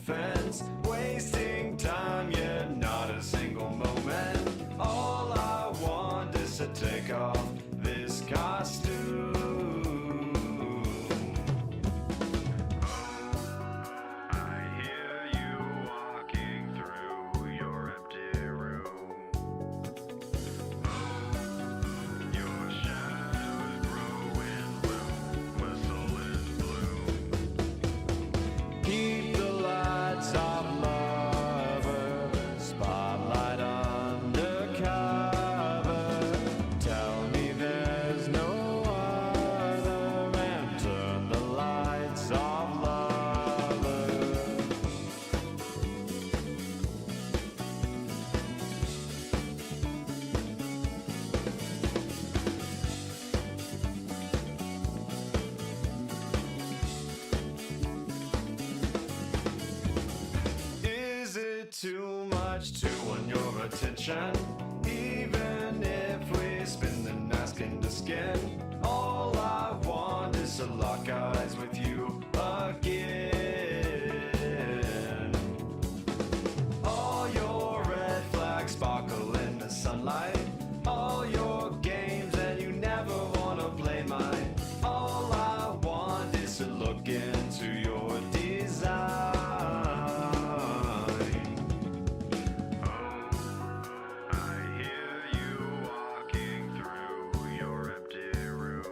defense. Wasting time, yet not a single moment. All I want is to take off this costume. I hear you walking through your empty room. Your shadows growing low, whistle is blue. Keep the lights off, lover, spotlight undercover. Tell me there's no other, and turn the lights off, lover. Is it too much to want your attention? Even if we spin the mask into skin, all I want is to lock eyes with you again. All your red flags sparkle in the sunlight. All your games and you never wanna play mine. All I want is to look into your design. I hear you walking through your empty room.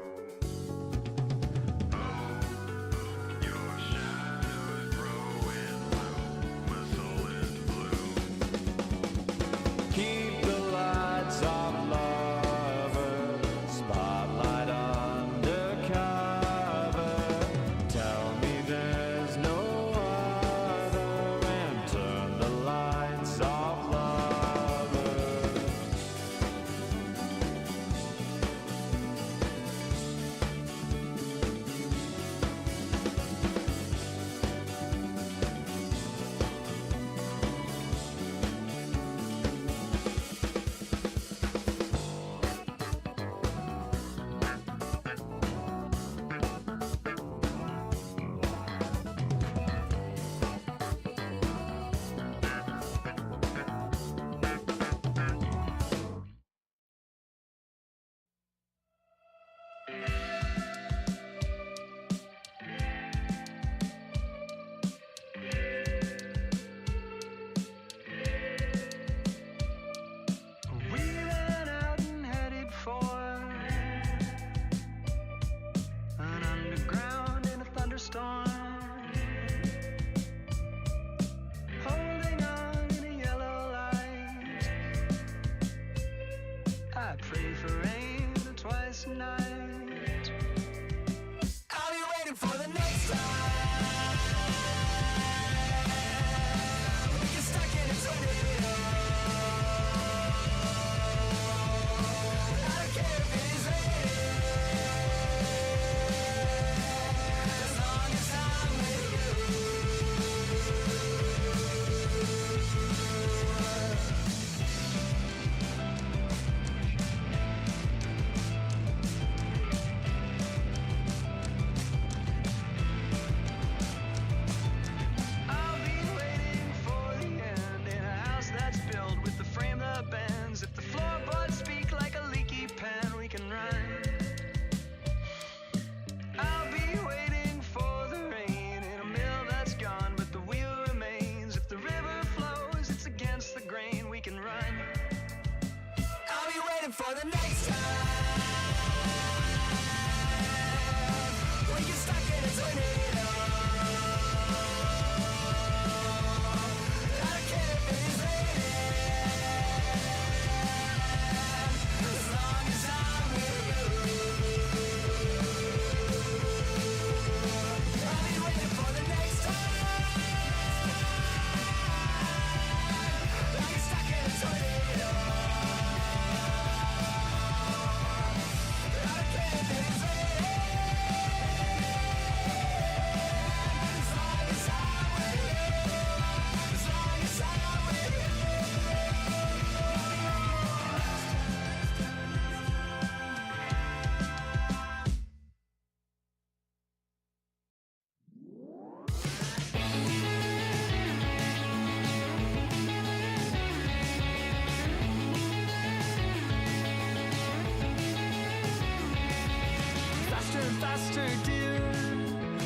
disaster, dear.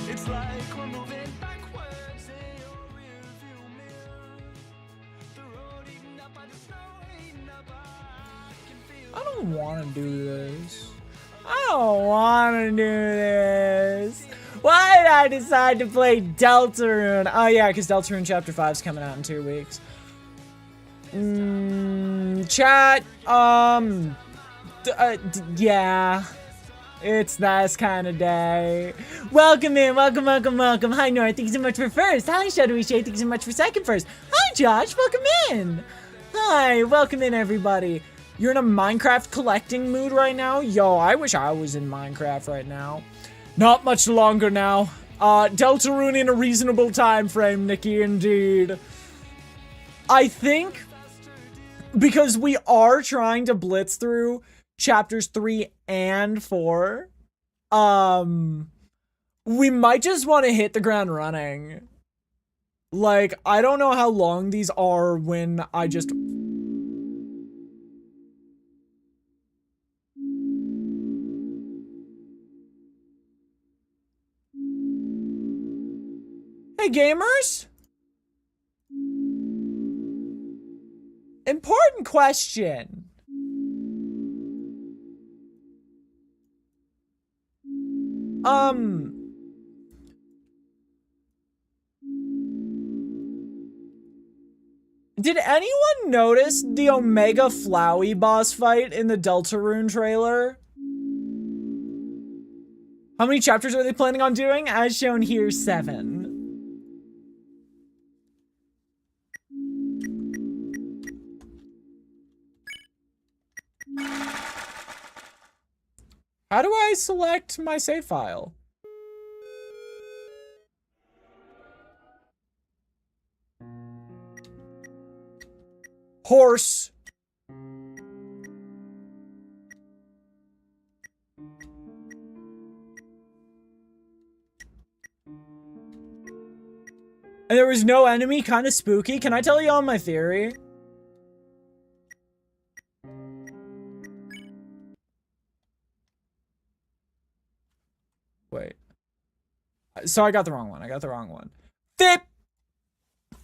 It's like we're moving backwards in your rearview mirror. The road eaten up by the snow, eaten up. I can feel. I don't want to do this. I don't want to do this. Why did I decide to play Deltarune? Oh yeah, because Deltarune Chapter 5 is coming out in 2 weeks. Chat, yeah. It's this kind of day. Welcome in, welcome. Hi Nora, thank you so much for first. Hi Shadowy Shade, thank you so much for second first. Hi Josh, welcome in. Hi, welcome in everybody. You're in a Minecraft collecting mood right now? Yo, I wish I was in Minecraft right now. Not much longer now. Deltarune in a reasonable time frame, Nikki, indeed. I think because we are trying to blitz through chapters 3 and 4, we might just want to hit the ground running. Like, I don't know how long these are when I just... Hey gamers! Important question. Did anyone notice the Omega Flowey boss fight in the Deltarune trailer? How many chapters are they planning on doing? As shown here, 7. How do I select my save file? Horse. And there was no enemy, kind of spooky. Can I tell you all my theory? Wait. So I got the wrong one. Fip!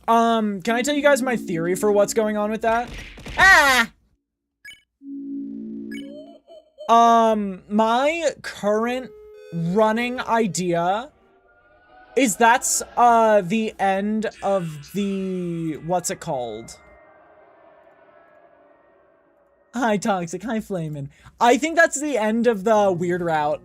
Can I tell you guys my theory for what's going on with that? Ah! My current running idea is that's, the end of the, what's it called? Hi, Toxic. Hi, Flamin'. I think that's the end of the weird route.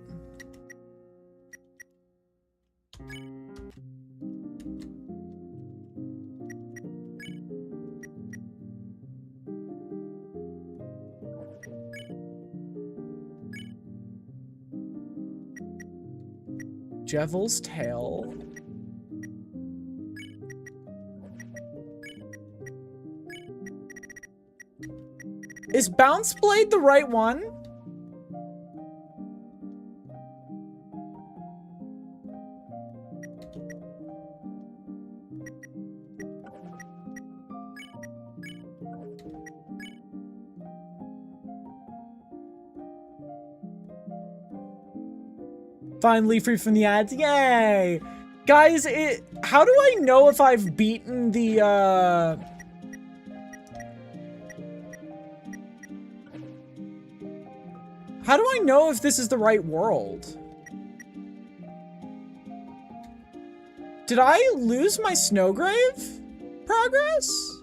Devil's Tail. Is Bounce Blade the right one? Finally free from the ads, yay! Guys, how do I know if I've beaten the, how do I know if this is the right world? Did I lose my Snowgrave progress?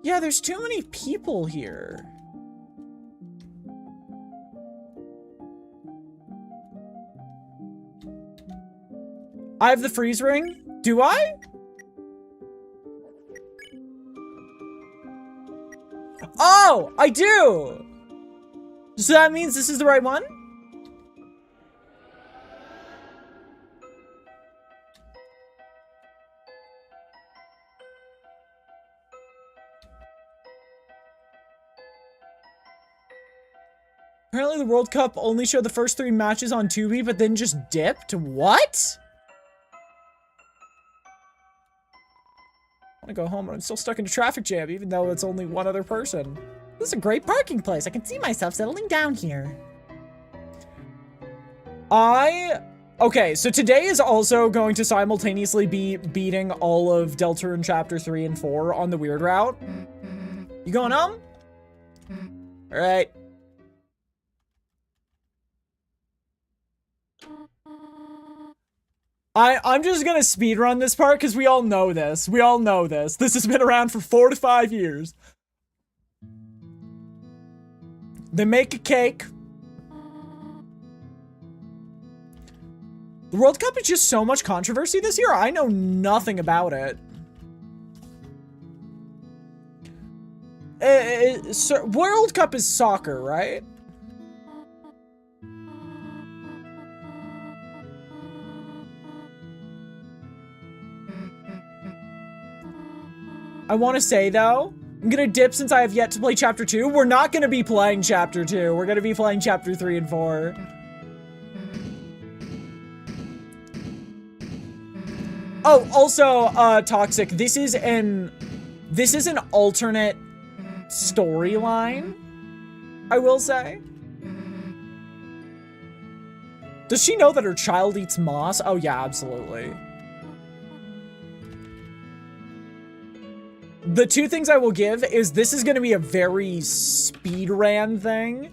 Yeah, there's too many people here. I have the freeze ring? Do I? Oh, I do! So that means this is the right one? Apparently the World Cup only showed the first 3 matches on Tubi, but then just dipped? What? I want to go home, but I'm still stuck in a traffic jam, even though it's only one other person. This is a great parking place. I can see myself settling down here. Okay, so today is also going to simultaneously be beating all of Deltarune Chapter 3 and 4 on the weird route. You going home? Alright. I'm just gonna speedrun this part because we all know this. We all know this. This has been around for 4 to 5 years. They make a cake. The World Cup is just so much controversy this year. I know nothing about it. World Cup is soccer, right? I want to say, though, I'm gonna dip since I have yet to play Chapter 2. We're not gonna be playing Chapter 2. We're gonna be playing Chapter 3 and 4. Oh, also, Toxic, this is an alternate storyline, I will say. Does she know that her child eats moss? Oh yeah, absolutely. The two things I will give is this is gonna be a very speedran thing.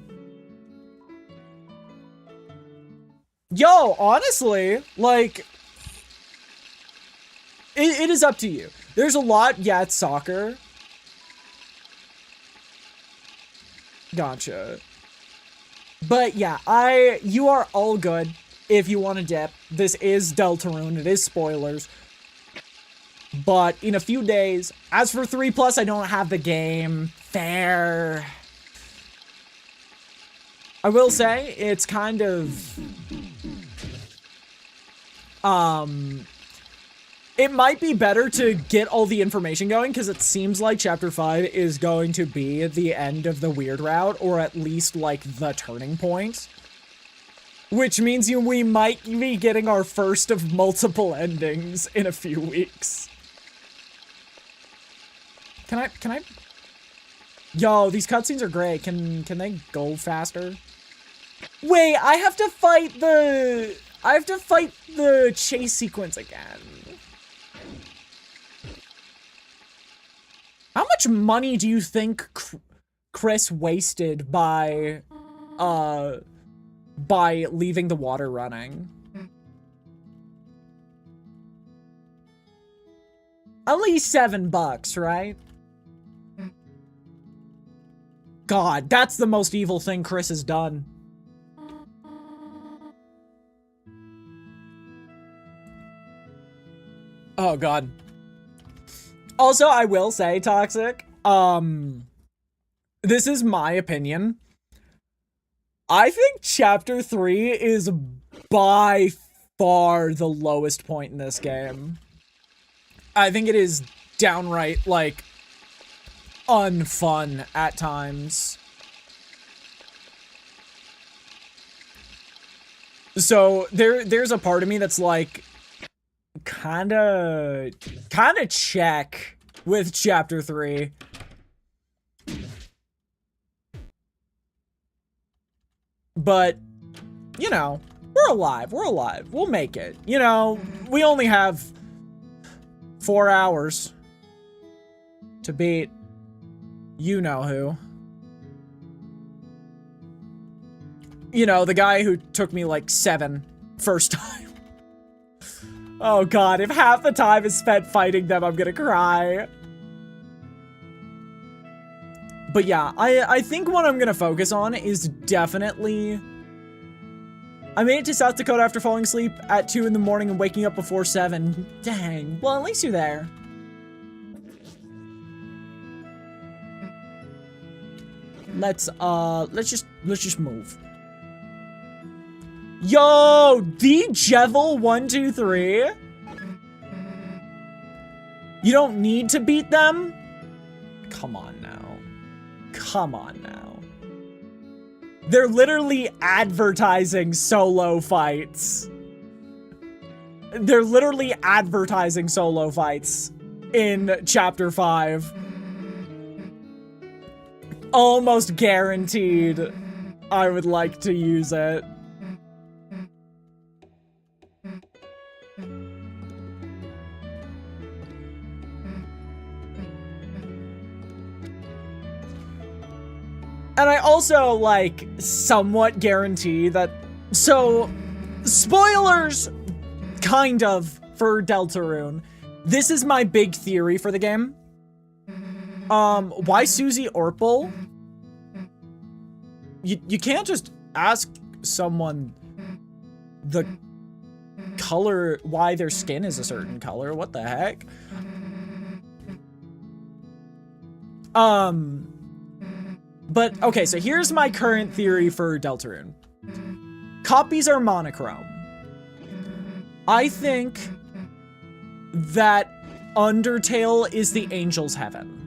Yo, honestly, like, it is up to you. There's a lot, yeah, it's soccer. Gotcha. But yeah, you are all good if you want to dip. This is Deltarune, it is spoilers. But in a few days, as for 3+, I don't have the game. Fair. I will say, it's kind of... It might be better to get all the information going, because it seems like Chapter 5 is going to be the end of the weird route, or at least, like, the turning point. Which means we might be getting our first of multiple endings in a few weeks. Can I? Yo, these cutscenes are great. Can they go faster? Wait, I have to fight the chase sequence again. How much money do you think Chris wasted by leaving the water running? At least $7, right? God, that's the most evil thing Chris has done. Oh, God. Also, I will say, Toxic, this is my opinion. I think Chapter 3 is by far the lowest point in this game. I think it is downright, like, unfun at times. So, there's a part of me that's like, kinda check with Chapter 3. But, you know, we're alive, we'll make it. You know, we only have 4 hours to beat you know who. You know, the guy who took me like 7 first time. Oh God, if half the time is spent fighting them, I'm gonna cry. But yeah, I think what I'm gonna focus on is definitely... I made it to South Dakota after falling asleep at 2 in the morning and waking up before 7. Dang, well at least you're there. Let's just move. Yo, the Jevil 123. You don't need to beat them? Come on now. Come on now. They're literally advertising solo fights. They're literally advertising solo fights in Chapter 5. almost guaranteed I would like to use it. And I also, like, somewhat guarantee that... So, spoilers, kind of, for Deltarune. This is my big theory for the game. Why Susie Orpal? You can't just ask someone the color, why their skin is a certain color. What the heck? But, okay, so here's my current theory for Deltarune. Copies are monochrome. I think that Undertale is the Angel's Heaven.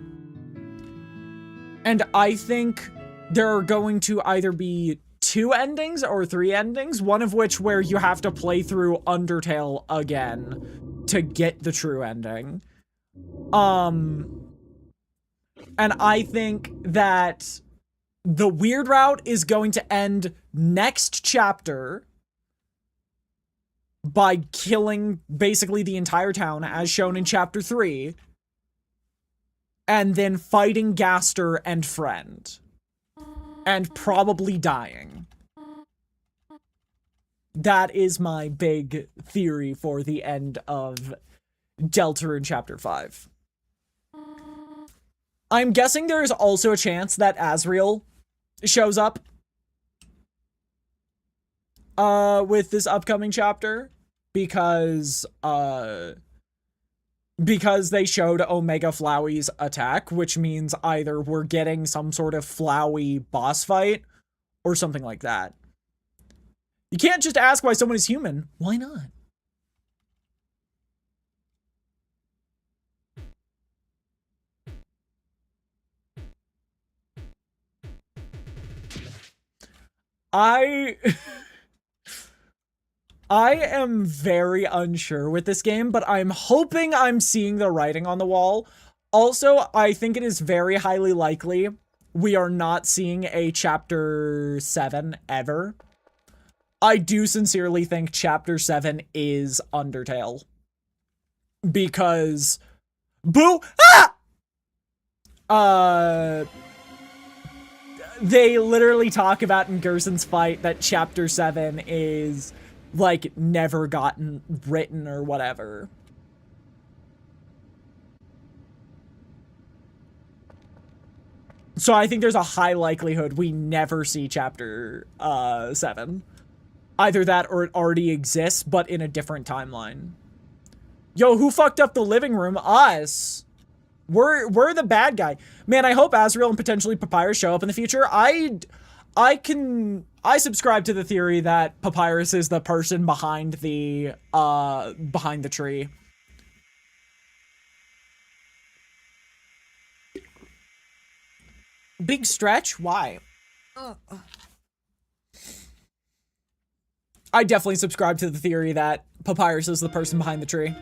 And I think there are going to either be 2 endings or 3 endings, one of which where you have to play through Undertale again to get the true ending. And I think that the weird route is going to end next chapter by killing basically the entire town, as shown in chapter 3, and then fighting Gaster and Friend, and probably dying. That is my big theory for the end of Deltarune chapter 5. I'm guessing there is also a chance that Asriel shows up with this upcoming chapter because they showed Omega Flowey's attack, which means either we're getting some sort of Flowey boss fight or something like that. You can't just ask why someone is human. Why not? I am very unsure with this game, but I'm hoping I'm seeing the writing on the wall. Also, I think it is very highly likely we are not seeing a chapter 7 ever. I do sincerely think chapter 7 is Undertale. Because... Boo! Ah! They literally talk about in Gerson's fight that chapter 7 is, like, never gotten written or whatever. So I think there's a high likelihood we never see chapter 7. Either that or it already exists, but in a different timeline. Yo, who fucked up the living room? Us. We're the bad guy. Man, I hope Asriel and potentially Papyrus show up in the future. I subscribe to the theory that Papyrus is the person behind the tree. Big stretch? Why? I definitely subscribe to the theory that Papyrus is the person behind the tree.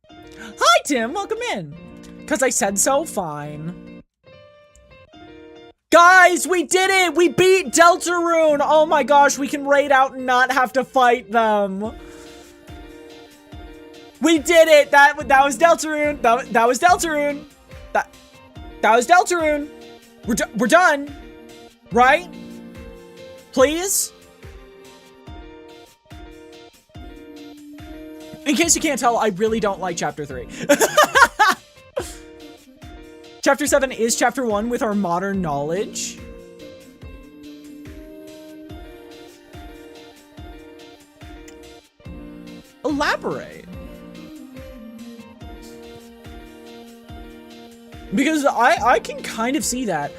Hi, Tim. Welcome in. Because I said so, fine. Guys, we did it! We beat Deltarune! Oh my gosh, we can raid out and not have to fight them. We did it! That was Deltarune! That was Deltarune! That was Deltarune! We're done! Right? Please? In case you can't tell, I really don't like chapter 3. Chapter 7 is chapter 1 with our modern knowledge. Elaborate. Because I can kind of see that.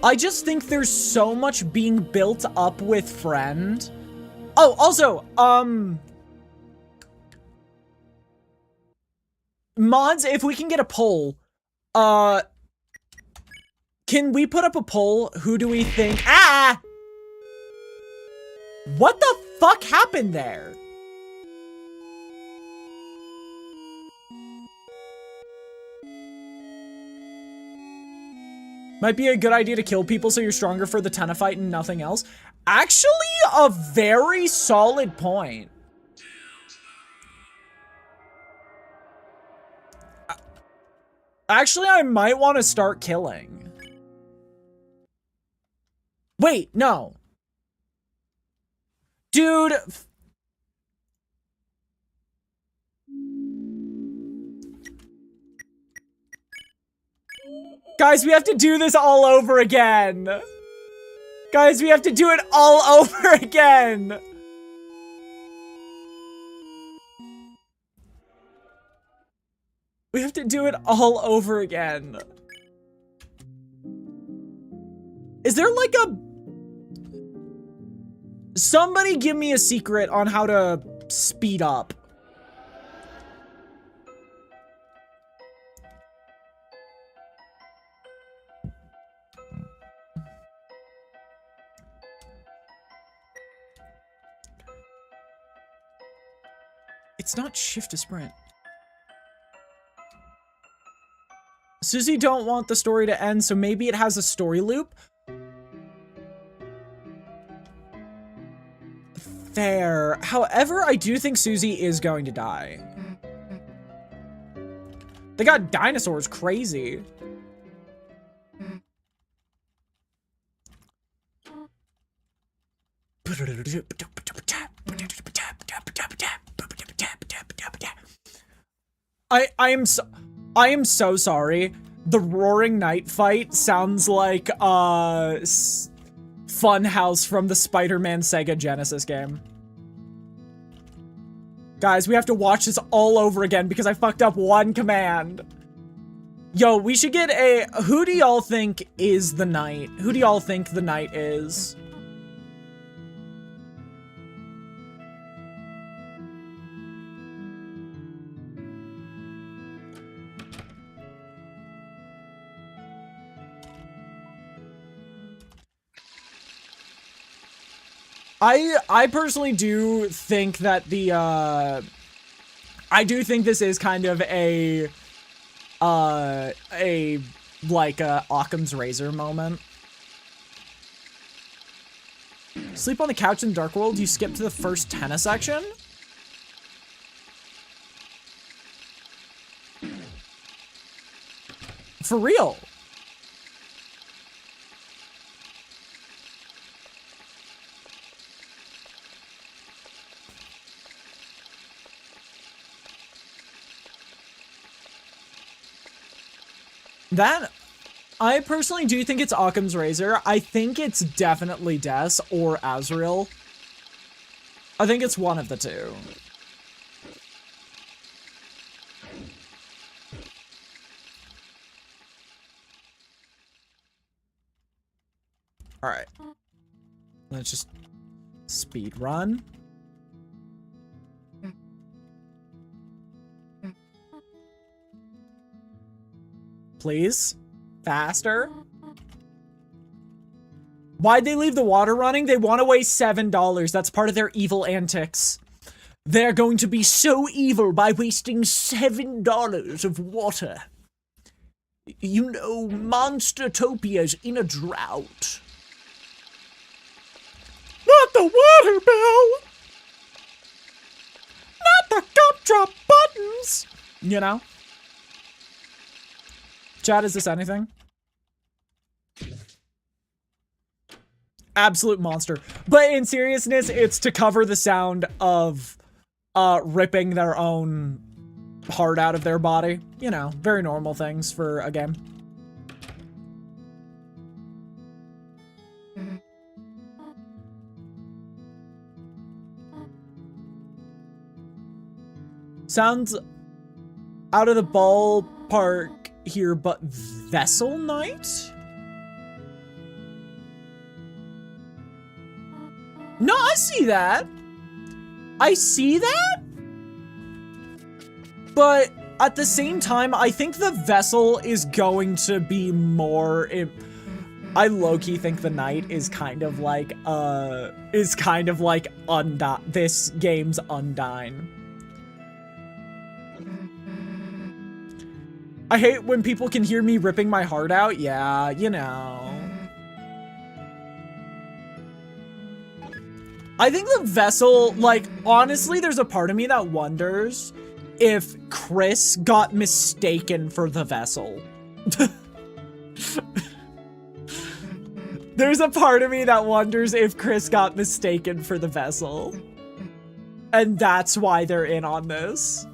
I just think there's so much being built up with Friend. Oh, also, mods, if we can get a poll, can we put up a poll? Who do we think? Ah! What the fuck happened there? Might be a good idea to kill people so you're stronger for the Tenafite and nothing else. Actually, a very solid point. Actually, I might want to start killing. Wait, no. Dude. Guys, we have to do this all over again. Guys, we have to do it all over again. We have to do it all over again. Is there like a... Somebody give me a secret on how to speed up. It's not shift to sprint. Susie don't want the story to end, so maybe it has a story loop? Fair. However, I do think Susie is going to die. They got dinosaurs crazy. I am so sorry. The Roaring Night fight sounds like Funhouse from the Spider-Man Sega Genesis game. Guys, we have to watch this all over again because I fucked up one command. Yo, we should get a... Who do y'all think is the knight? Who do y'all think the knight is? I personally do think that the, I do think this is kind of like a Occam's razor moment. Sleep on the couch in Dark World, you skip to the first tennis section? For real? That, I personally do think it's Occam's razor. I think it's definitely Des or Azrael. I think it's one of the two. All right. Let's just speed run. Please? Faster? Why'd they leave the water running? They want to waste $7. That's part of their evil antics. They're going to be so evil by wasting $7 of water. You know, Monstertopia's in a drought. Not the water bill! Not the gumdrop buttons! You know? Chat, is this anything? Absolute monster. But in seriousness, it's to cover the sound of ripping their own heart out of their body. You know, very normal things for a game. Sounds out of the ballpark here, but Vessel Knight? No, I see that. I see that. But at the same time, I think the Vessel is going to be more... I low-key think the Knight is kind of like, this game's Undyne. I hate when people can hear me ripping my heart out. Yeah, you know. I think the vessel, like, honestly, there's a part of me that wonders if Chris got mistaken for the vessel. There's a part of me that wonders if Chris got mistaken for the vessel. And that's why they're in on this.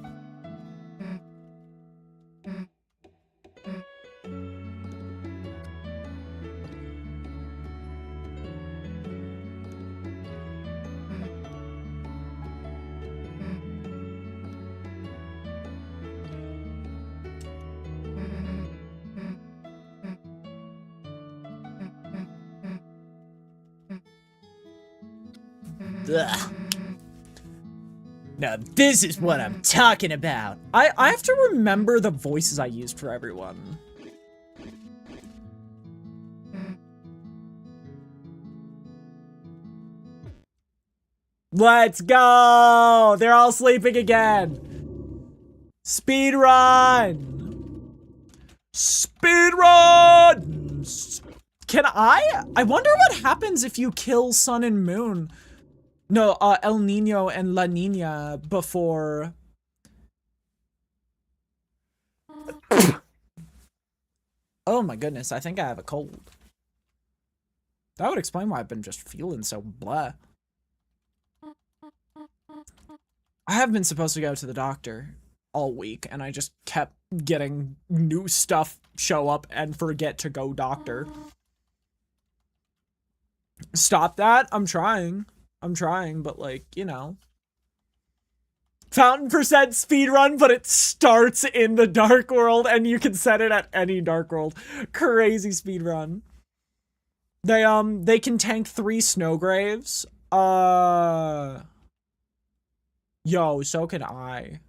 Ugh. Now this is what I'm talking about. I have to remember the voices I used for everyone. Let's go! They're all sleeping again. Speed run! Speed run! Can I wonder what happens if you kill Sun and Moon. No, El Nino and La Nina before. Oh my goodness, I think I have a cold. That would explain why I've been just feeling so blah. I have been supposed to go to the doctor all week, and I just kept getting new stuff show up and forget to go doctor. Stop that. I'm trying, but like, you know. Fountain percent speedrun, but it starts in the dark world and you can set it at any dark world. Crazy speedrun. They can tank 3 snow graves. Yo, so can I.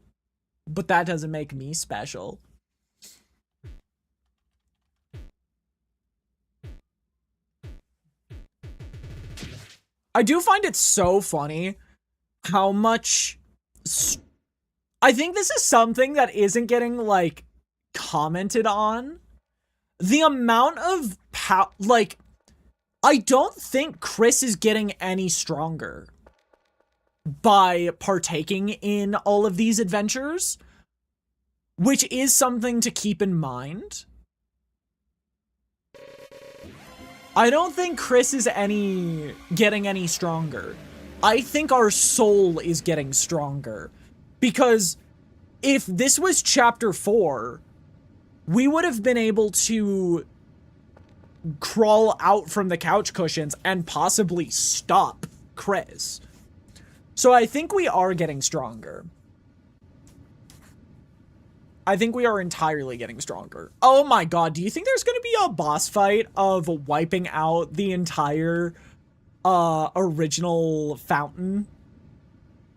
But that doesn't make me special. I do find it so funny how much... I think this is something that isn't getting, like, commented on. The amount of like, I don't think Chris is getting any stronger by partaking in all of these adventures, which is something to keep in mind. I don't think Chris is getting any stronger. I think our soul is getting stronger. Because if this was chapter 4, we would have been able to crawl out from the couch cushions and possibly stop Chris. So I think we are getting stronger. I think we are entirely getting stronger. Oh my god, do you think there's going to be a boss fight of wiping out the entire original fountain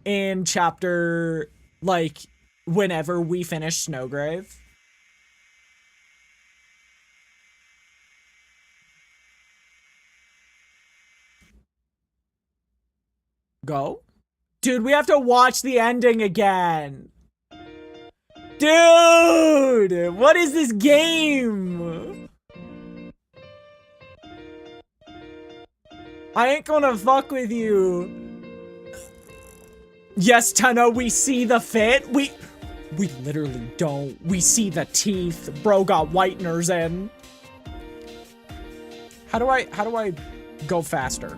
in chapter, like, whenever we finish Snowgrave? Go? Dude, we have to watch the ending again. Dude, what is this game? I ain't gonna fuck with you. Yes, Tenno, we see the fit. We literally don't. We see the teeth. Bro got whiteners in. How do I go faster?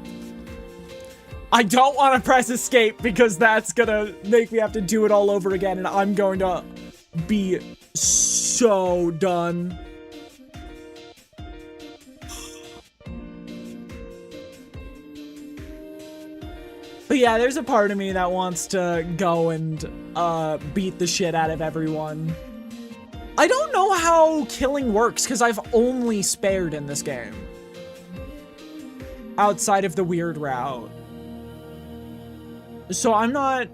I don't want to press escape because that's gonna make me have to do it all over again and I'm going to be so done. But yeah, there's a part of me that wants to go and beat the shit out of everyone. I don't know how killing works because I've only spared in this game. Outside of the weird route. So I'm not...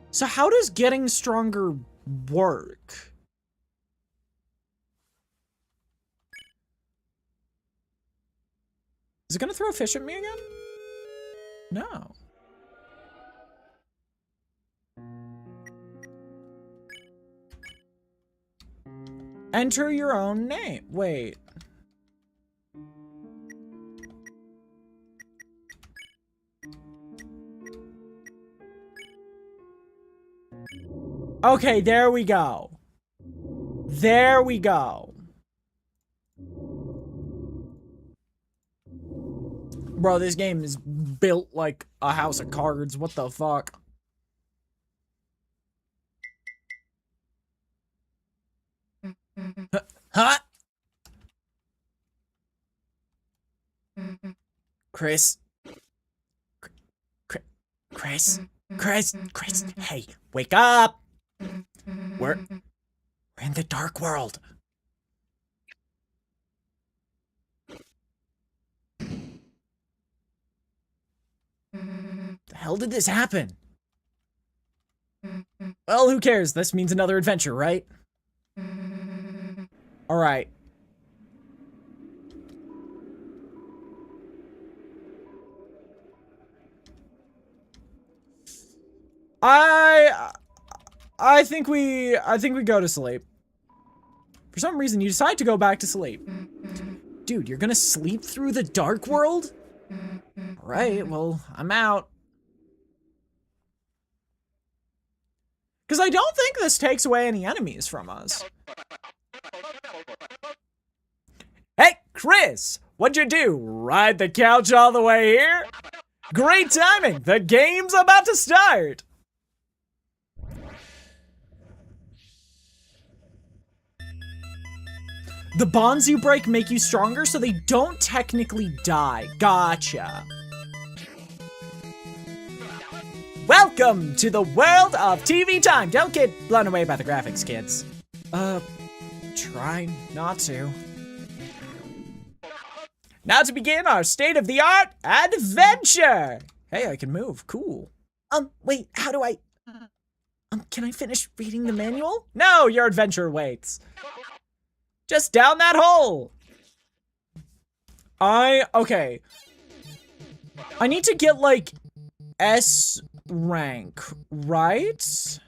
So how does getting stronger work? Is it gonna throw a fish at me again? No. Enter your own name. Wait. Okay, there we go. There we go. Bro, this game is built like a house of cards. What the fuck? Huh? Chris? Chris, hey, wake up! We're in the dark world. The hell did this happen? Well, who cares? This means another adventure, right? Alright. I think we go to sleep. For some reason, you decide to go back to sleep. Dude, you're gonna sleep through the dark world? Alright, well, I'm out. Because I don't think this takes away any enemies from us. Hey, Chris! What'd you do? Ride the couch all the way here? Great timing! The game's about to start! The bonds you break make you stronger, so they don't technically die. Gotcha. Welcome to the world of TV time. Don't get blown away by the graphics, kids. Try not to. Now to begin our state-of-the-art adventure. Hey, I can move. Cool. Wait, how do I... can I finish reading the manual? No, your adventure waits. Just down that hole. Okay. I need to get, like, S rank, right?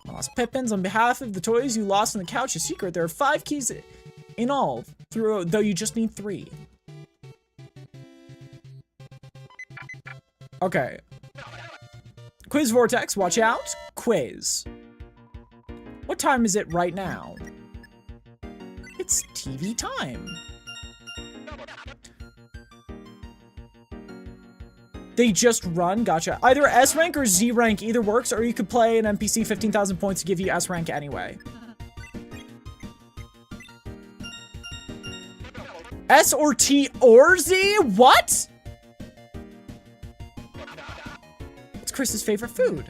Lost Pippins, on behalf of the toys you lost on the couch, a secret. There are 5 keys in all, though you just need 3. Okay. Quiz Vortex, watch out. Quiz. What time is it right now? It's TV time. They just run, gotcha. Either S rank or Z rank, either works, or you could play an NPC 15,000 points to give you S rank anyway. S or T or Z? What? What's Chris's favorite food?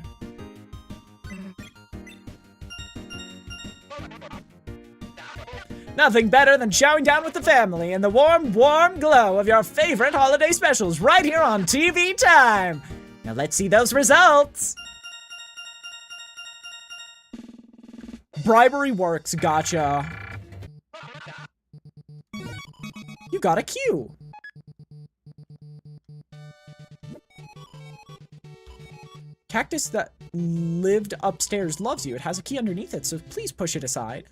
Nothing better than chowing down with the family in the warm, warm glow of your favorite holiday specials right here on TV Time. Now let's see those results. Bribery works, gotcha. You got a Q. Cactus that lived upstairs loves you. It has a key underneath it, so please push it aside.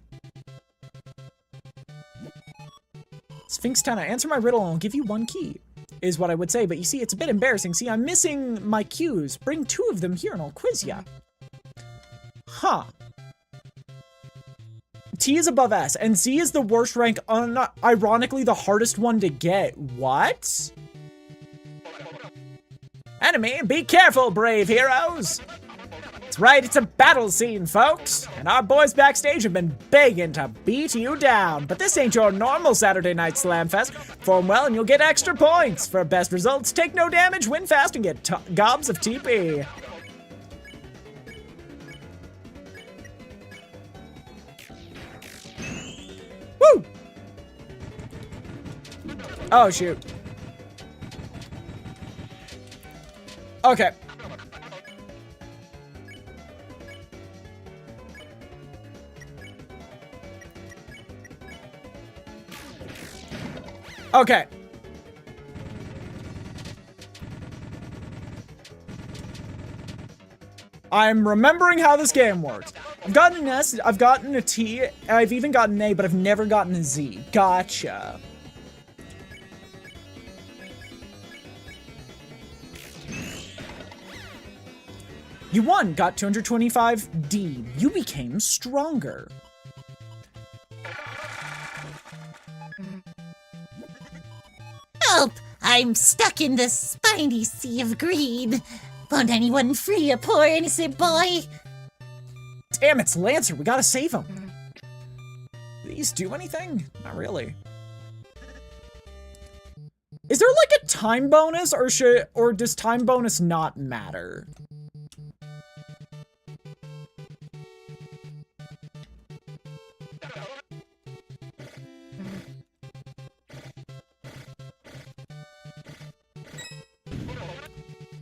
Sphinx Tana, answer my riddle and I'll give you 1 key, is what I would say. But you see, it's a bit embarrassing. See, I'm missing my cues. Bring 2 of them here and I'll quiz ya. Huh. T is above S, and Z is the worst rank, ironically the hardest one to get. What? Enemy, be careful, brave heroes. That's right, it's a battle scene, folks. And our boys backstage have been begging to beat you down. But this ain't your normal Saturday night slam fest. Perform well and you'll get extra points. For best results, take no damage, win fast, and get gobs of TP. Woo! Oh, shoot. Okay. Okay. I'm remembering how this game works. I've gotten an S, I've gotten a T, I've even gotten an A, but I've never gotten a Z. Gotcha. You won, got 225 D. You became stronger. Help! I'm stuck in the spiny sea of greed. Won't anyone free a poor innocent boy? Damn, it's Lancer. We gotta save him. Do these do anything? Not really. Is there like a time bonus, or does time bonus not matter?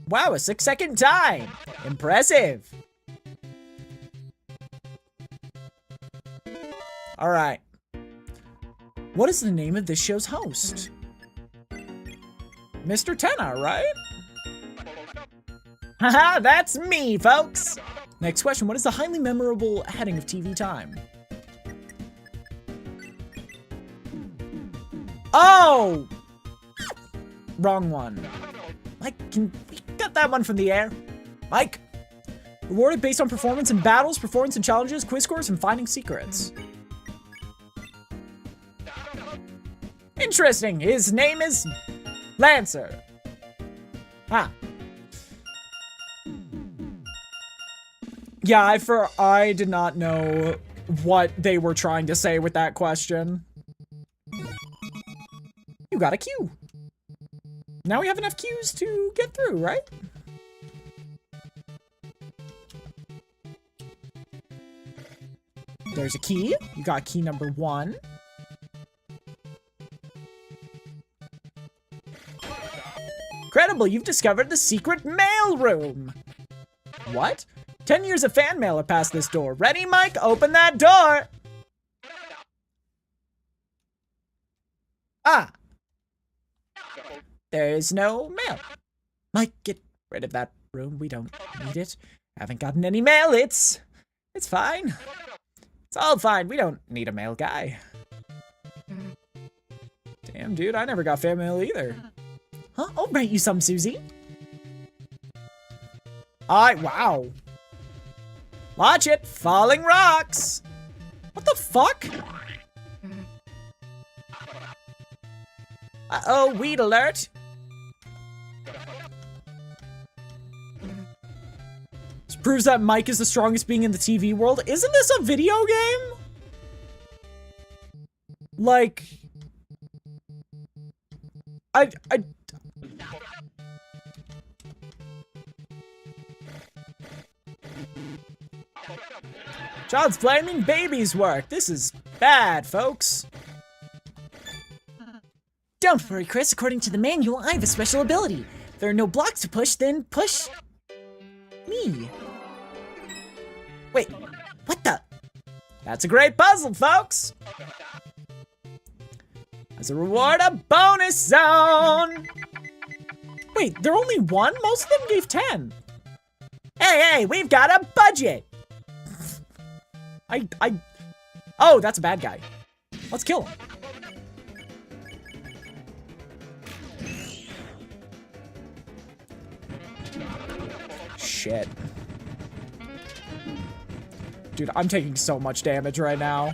Wow, a 6-second time. Impressive. All right. What is the name of this show's host? Mr. Tenna, right? Haha, that's me, folks. Next question. What is the highly memorable heading of TV time? Oh! Wrong one. Mike, can we get that one from the air? Mike? Rewarded based on performance in battles, performance in challenges, quiz scores, and finding secrets. Interesting. His name is Lancer. Ah. Yeah, I did not know what they were trying to say with that question. You got a Q. Now we have enough Qs to get through, right? There's a key. You got key number 1. Incredible, you've discovered the secret mail room. What? 10 years of fan mail are past this door. Ready, Mike? Open that door. Ah. There is no mail. Mike, get rid of that room. We don't need it. Haven't gotten any mail. It's fine. It's all fine. We don't need a mail guy. Damn, dude, I never got fan mail either. Huh? I'll write you some, Susie. Wow. Watch it. Falling rocks. What the fuck? Uh-oh, weed alert. This proves that Mike is the strongest being in the TV world. Isn't this a video game? Like... Child's blaming baby's work. This is bad, folks. Don't worry, Chris. According to the manual, I have a special ability. If there are no blocks to push, then push... me. Wait, what the? That's a great puzzle, folks. As a reward, a bonus zone. Wait, they're only 1? Most of them gave 10. Hey, we've got a budget. Oh, that's a bad guy. Let's kill him. Shit. Dude, I'm taking so much damage right now.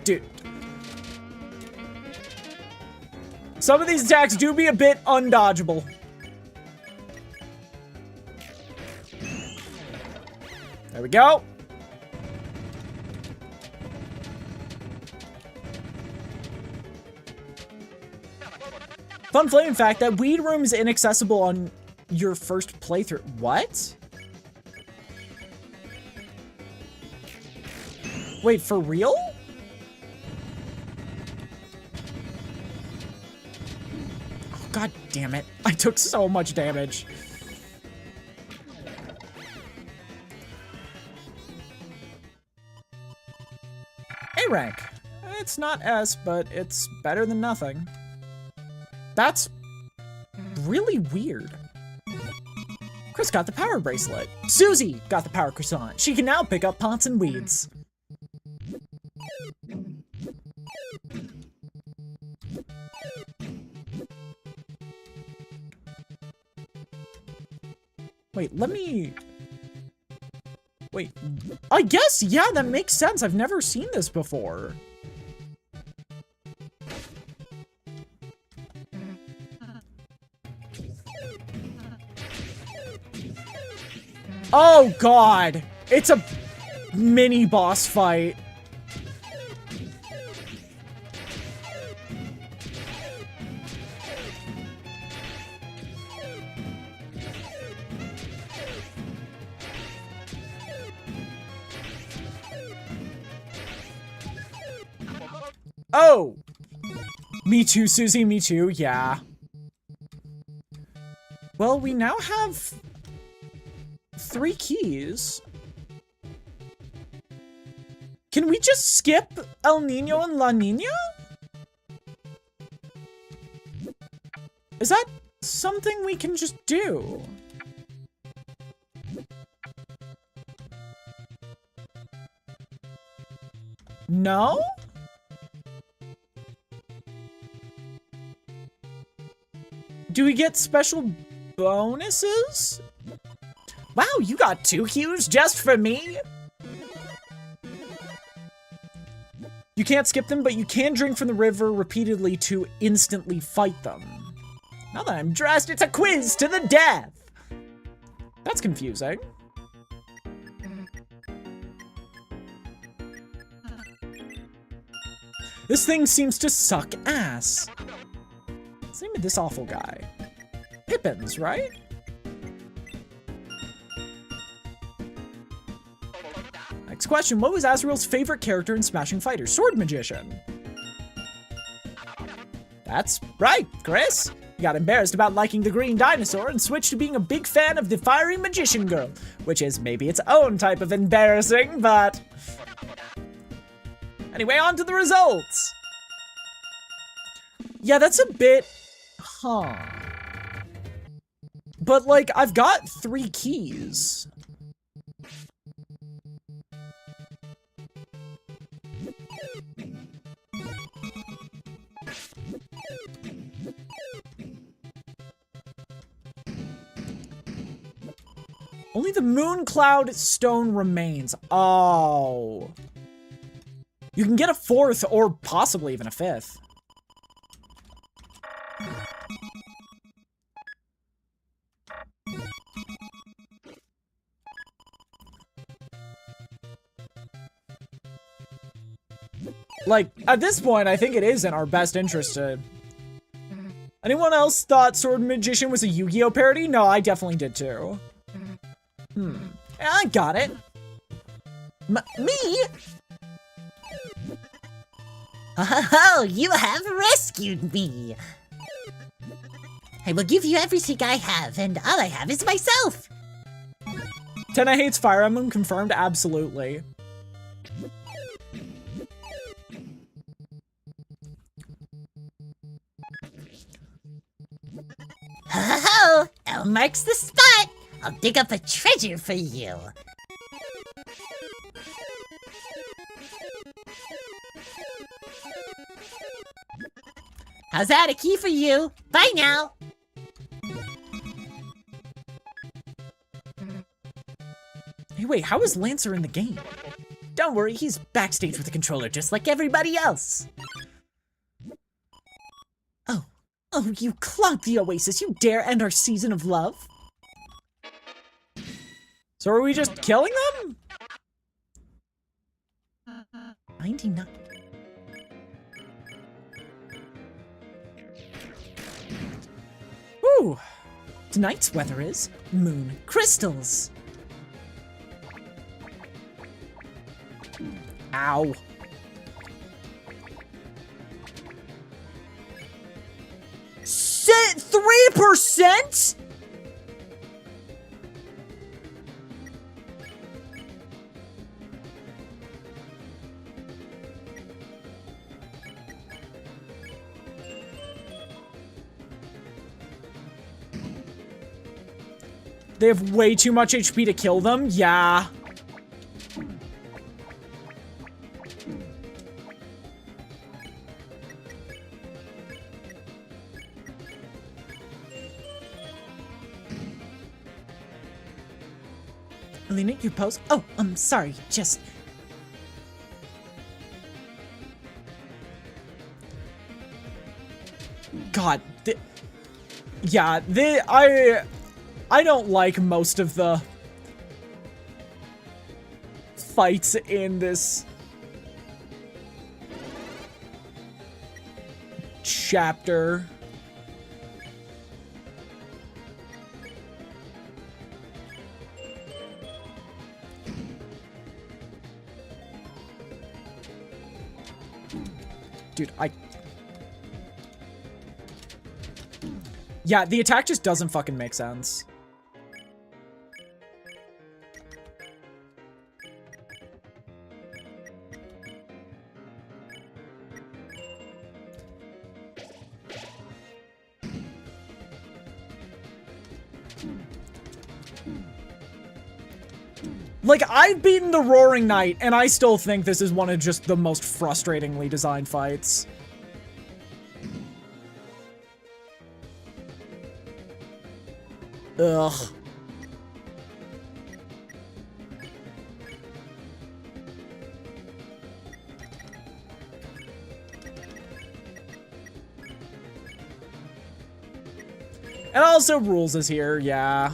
Dude. Some of these attacks do be a bit undodgeable. There we go. Fun flavor fact, that weed room is inaccessible on your first playthrough. What? Wait, for real? Oh, God damn it. I took so much damage. rank. It's not S, but it's better than nothing. That's really weird. Chris got the power bracelet. Susie got the power croissant. She can now pick up pots and weeds. Wait, wait, I guess, yeah, that makes sense. I've never seen this before. Oh God, it's a mini boss fight. Oh! Me too, Susie, me too, yeah. Well, we now have 3 keys. Can we just skip El Nino and La Nina? Is that something we can just do? No? Do we get special bonuses? Wow, you got 2 cues just for me? You can't skip them, but you can drink from the river repeatedly to instantly fight them. Now that I'm dressed, it's a quiz to the death! That's confusing. This thing seems to suck ass. What's the name of this awful guy? Pippins, right? Next question, what was Azrael's favorite character in Smashing Fighters? Sword Magician. That's right, Chris. You got embarrassed about liking the green dinosaur and switched to being a big fan of the fiery magician girl, which is maybe its own type of embarrassing, but... Anyway, on to the results. Yeah, that's a bit... Huh. But, like, I've got 3 keys. Only the moon cloud stone remains. Oh. You can get a 4th or possibly even a 5th. Like, at this point, I think it is in our best interest to... Anyone else thought Sword Magician was a Yu-Gi-Oh parody? No, I definitely did too. I got it. Me? Oh, you have rescued me. I will give you everything I have, and all I have is myself. Tenna hates Fire Emblem, confirmed? Absolutely. Oh, L marks the spot. I'll dig up a treasure for you. How's that, a key for you? Bye now. Hey, wait, how is Lancer in the game? Don't worry, he's backstage with the controller just like everybody else. Oh, you clog the Oasis, you dare end our season of love? So are we just killing them? 99. Ooh, tonight's weather is moon crystals. Ow. Set 3%? They have way too much HP to kill them? Yeah. Alina, your pose? Oh, I'm sorry, just... God, yeah, I don't like most of the fights in this chapter. Dude, yeah, the attack just doesn't fucking make sense. Like, I've beaten the Roaring Knight, and I still think this is one of just the most frustratingly designed fights. Ugh. And also Rules is here, yeah.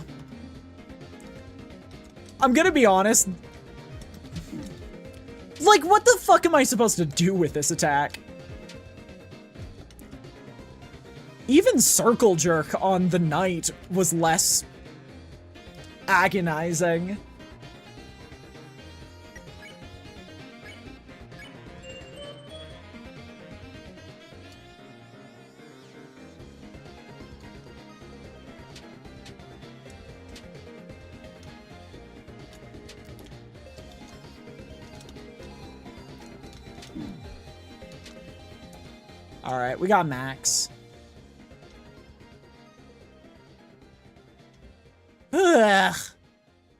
I'm gonna be honest. Like, what the fuck am I supposed to do with this attack? Even Circle Jerk on the Knight was less agonizing. All right, we got Max. Ugh.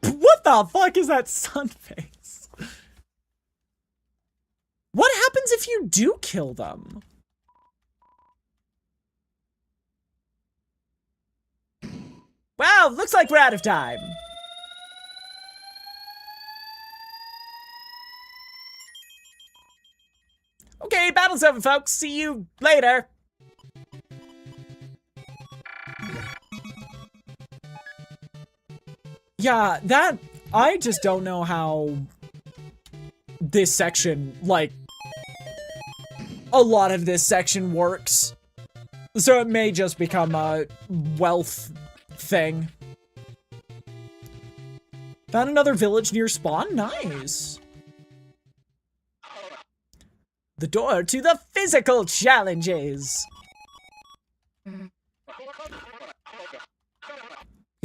What the fuck is that sun face? What happens if you do kill them? Wow, looks like we're out of time. Okay, battle's over, folks. See you later. Yeah, I just don't know how this section, like, a lot of this section works. So it may just become a wealth thing. Found another village near spawn? Nice. The door to the physical challenges. Because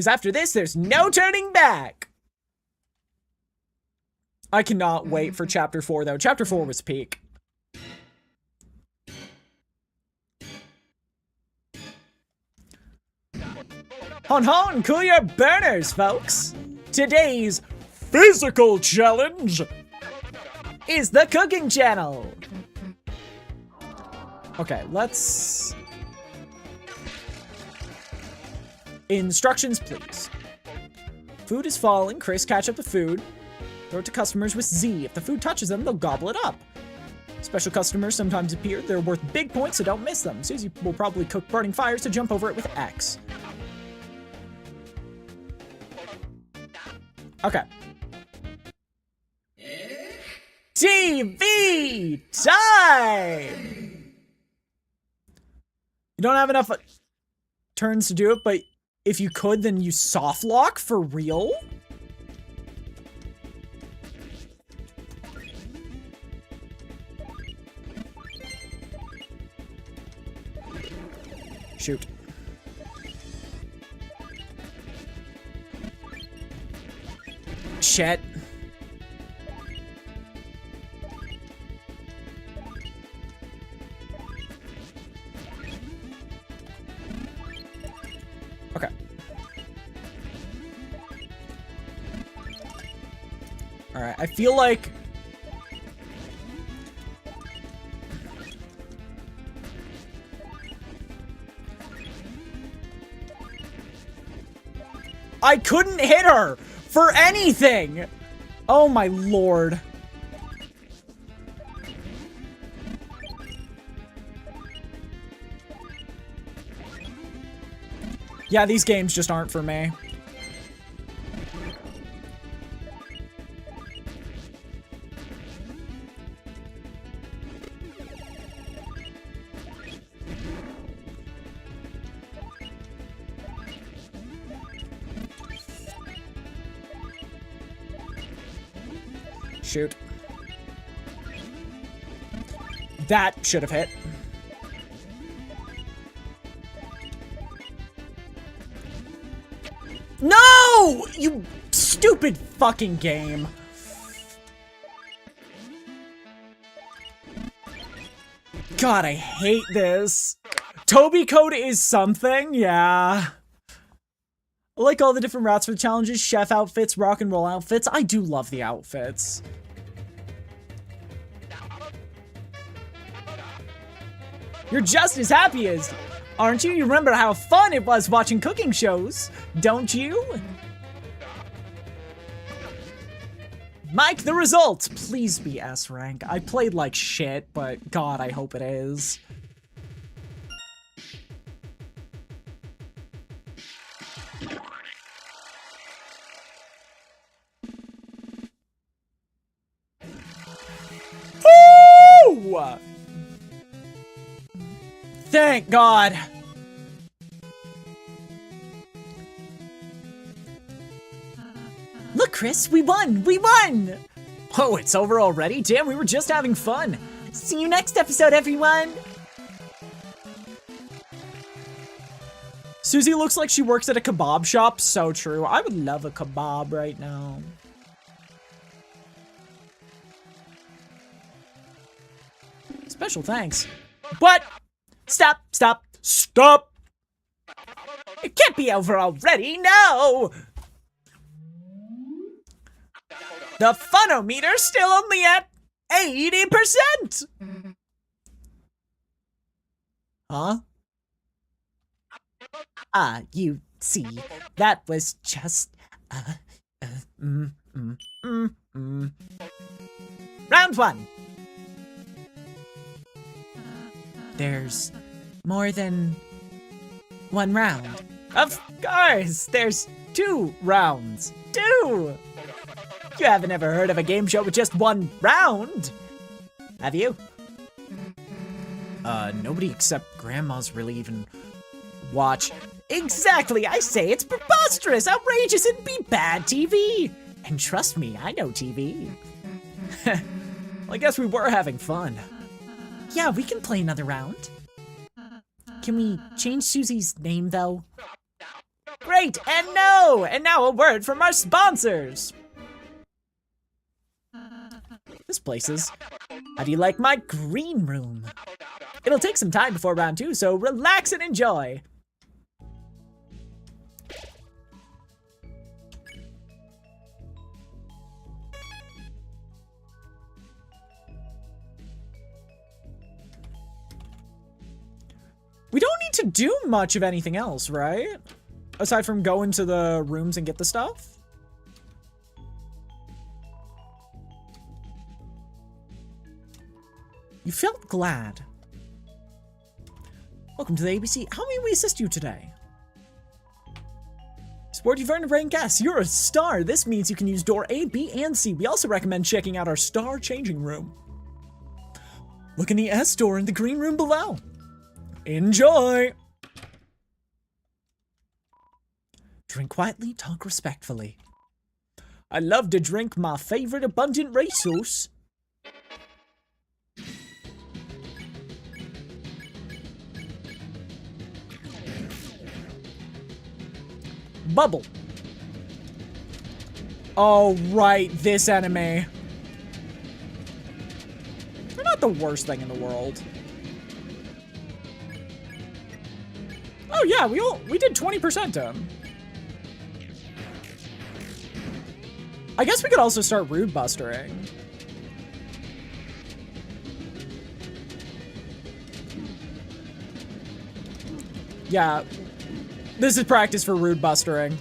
after this, there's no turning back. I cannot wait for Chapter 4, though. Chapter 4 was peak. Hon hon, cool your burners, folks. Today's physical challenge is the cooking channel. Okay, let's... Instructions, please. Food is falling. Chris, catch up the food. Throw it to customers with Z. If the food touches them, they'll gobble it up. Special customers sometimes appear. They're worth big points, so don't miss them. Susie will probably cook burning fires to jump over it with X. Okay. TV time! You don't have enough turns to do it, but if you could, then use soft lock for real? Shoot. Shit. Okay. Alright, I feel like... I couldn't hit her for anything! Oh my lord. Yeah, these games just aren't for me. Shoot. That should have hit. No! You stupid fucking game. God, I hate this. Toby code is something, yeah. I like all the different routes for the challenges, chef outfits, rock and roll outfits. I do love the outfits. You're just as happy as, aren't you? You remember how fun it was watching cooking shows, don't you? Mike, the results! Please be S rank. I played like shit, but God, I hope it is. Woo! Thank God. Look, Chris, we won! We won! Oh, it's over already? Damn, we were just having fun. See you next episode, everyone! Susie looks like she works at a kebab shop. So true. I would love a kebab right now. Special thanks. What? Stop, stop, stop! It can't be over already, no! The funometer's still only at 80%! Huh? You see, that was just, Round 1. There's more than one round. Of course, there's 2 rounds. 2! You haven't ever heard of a game show with just 1 round, have you? Nobody except grandmas really even watch. Exactly, I say it's preposterous, outrageous, and be bad TV. And trust me, I know TV. Well, I guess we were having fun. Yeah, we can play another round. Can we change Susie's name, though? Great, and no! And now a word from our sponsors. This place is... How do you like my green room? It'll take some time before round 2, so relax and enjoy. We don't need to do much of anything else, right? Aside from go into the rooms and get the stuff? You felt glad. Welcome to the ABC. How may we assist you today? Sport, you've earned a rank S. You're a star. This means you can use door A, B, and C. We also recommend checking out our star changing room. Look in the S door in the green room below. Enjoy! Drink quietly, talk respectfully. I love to drink my favorite abundant resource. Bubble. Oh, right, this enemy. They're not the worst thing in the world. Oh yeah, we did 20% to him. I guess we could also start rude bustering. Yeah, this is practice for rude bustering.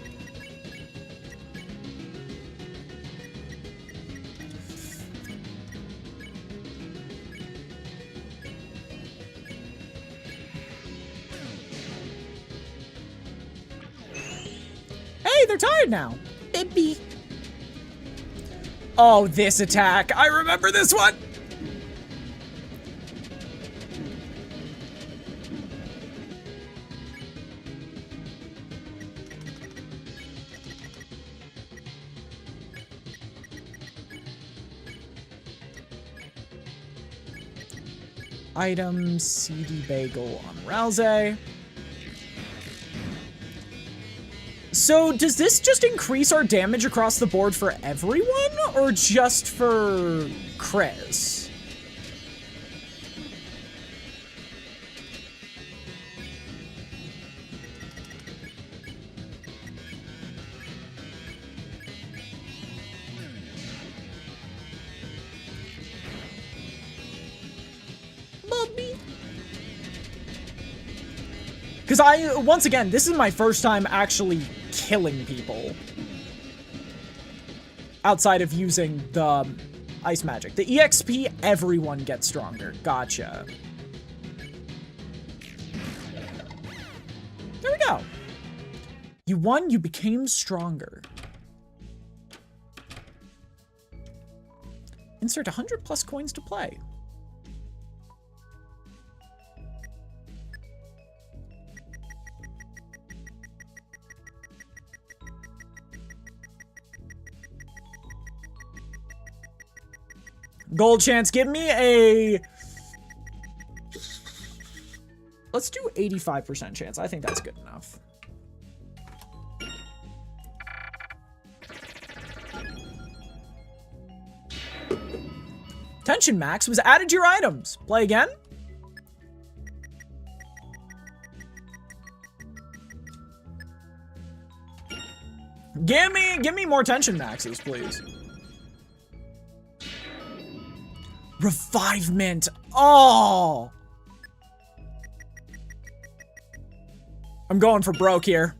Hey, they're tired now. Baby. Oh, this attack. I remember this one. Item CD Bagel on Rousey. So does this just increase our damage across the board for everyone or just for Chris? Because once again, this is my first time actually killing people. Outside of using the ice magic. The EXP, everyone gets stronger. Gotcha. There we go. You won, you became stronger. Insert 100 plus coins to play. Gold chance, give me a... Let's do 85% chance. I think that's good enough. Tension max was added to your items. Play again. Give me more tension maxes, please. Revivement. Oh! I'm going for broke here.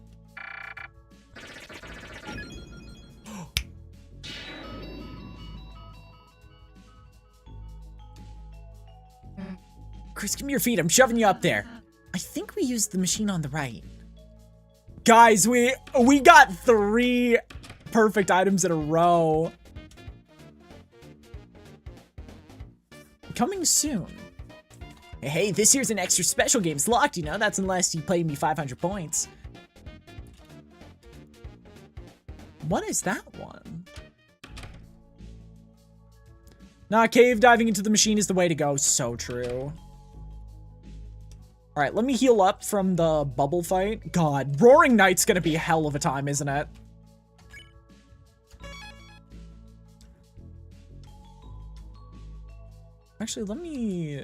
Chris, give me your feet. I'm shoving you up there. I think we used the machine on the right. Guys, we got 3 perfect items in a row. Coming soon. Hey, this here's an extra special game. It's locked, you know. That's unless you play me 500 points. What is that one? Nah, cave diving into the machine is the way to go. So true. Alright, let me heal up from the bubble fight. God, Roaring Knight's gonna be a hell of a time, isn't it? Actually, let me...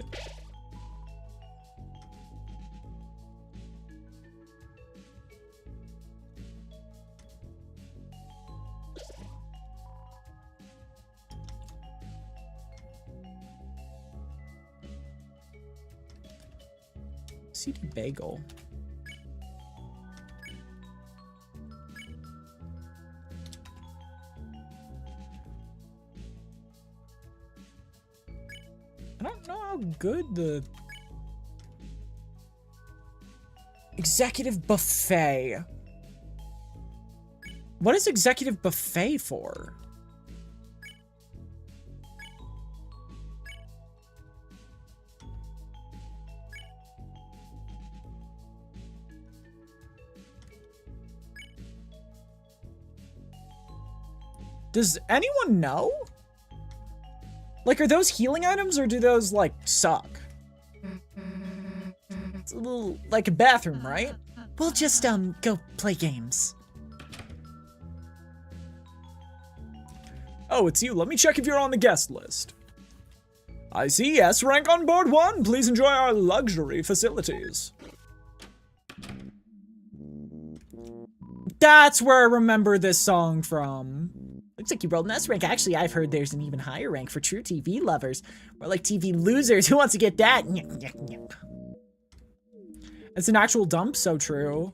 CD Bagel. I don't know how good the executive buffet. What is executive buffet for? Does anyone know? Like, are those healing items or do those, like, suck? It's a little like a bathroom, right? We'll just, go play games. Oh, it's you. Let me check if you're on the guest list. I see, yes. Rank on board 1. Please enjoy our luxury facilities. That's where I remember this song from. Looks like you rolled an S rank. Actually, I've heard there's an even higher rank for true TV lovers. Or like TV losers. Who wants to get that? It's an actual dump, so true.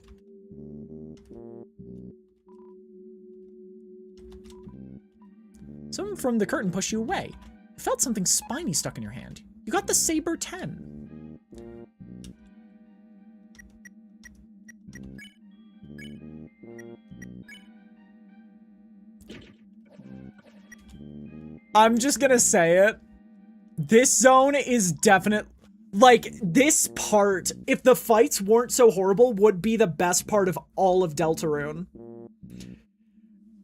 Someone from the curtain pushed you away. You felt something spiny stuck in your hand. You got the Saber 10. I'm just gonna say it. This zone is definite. Like, this part, if the fights weren't so horrible, would be the best part of all of Deltarune.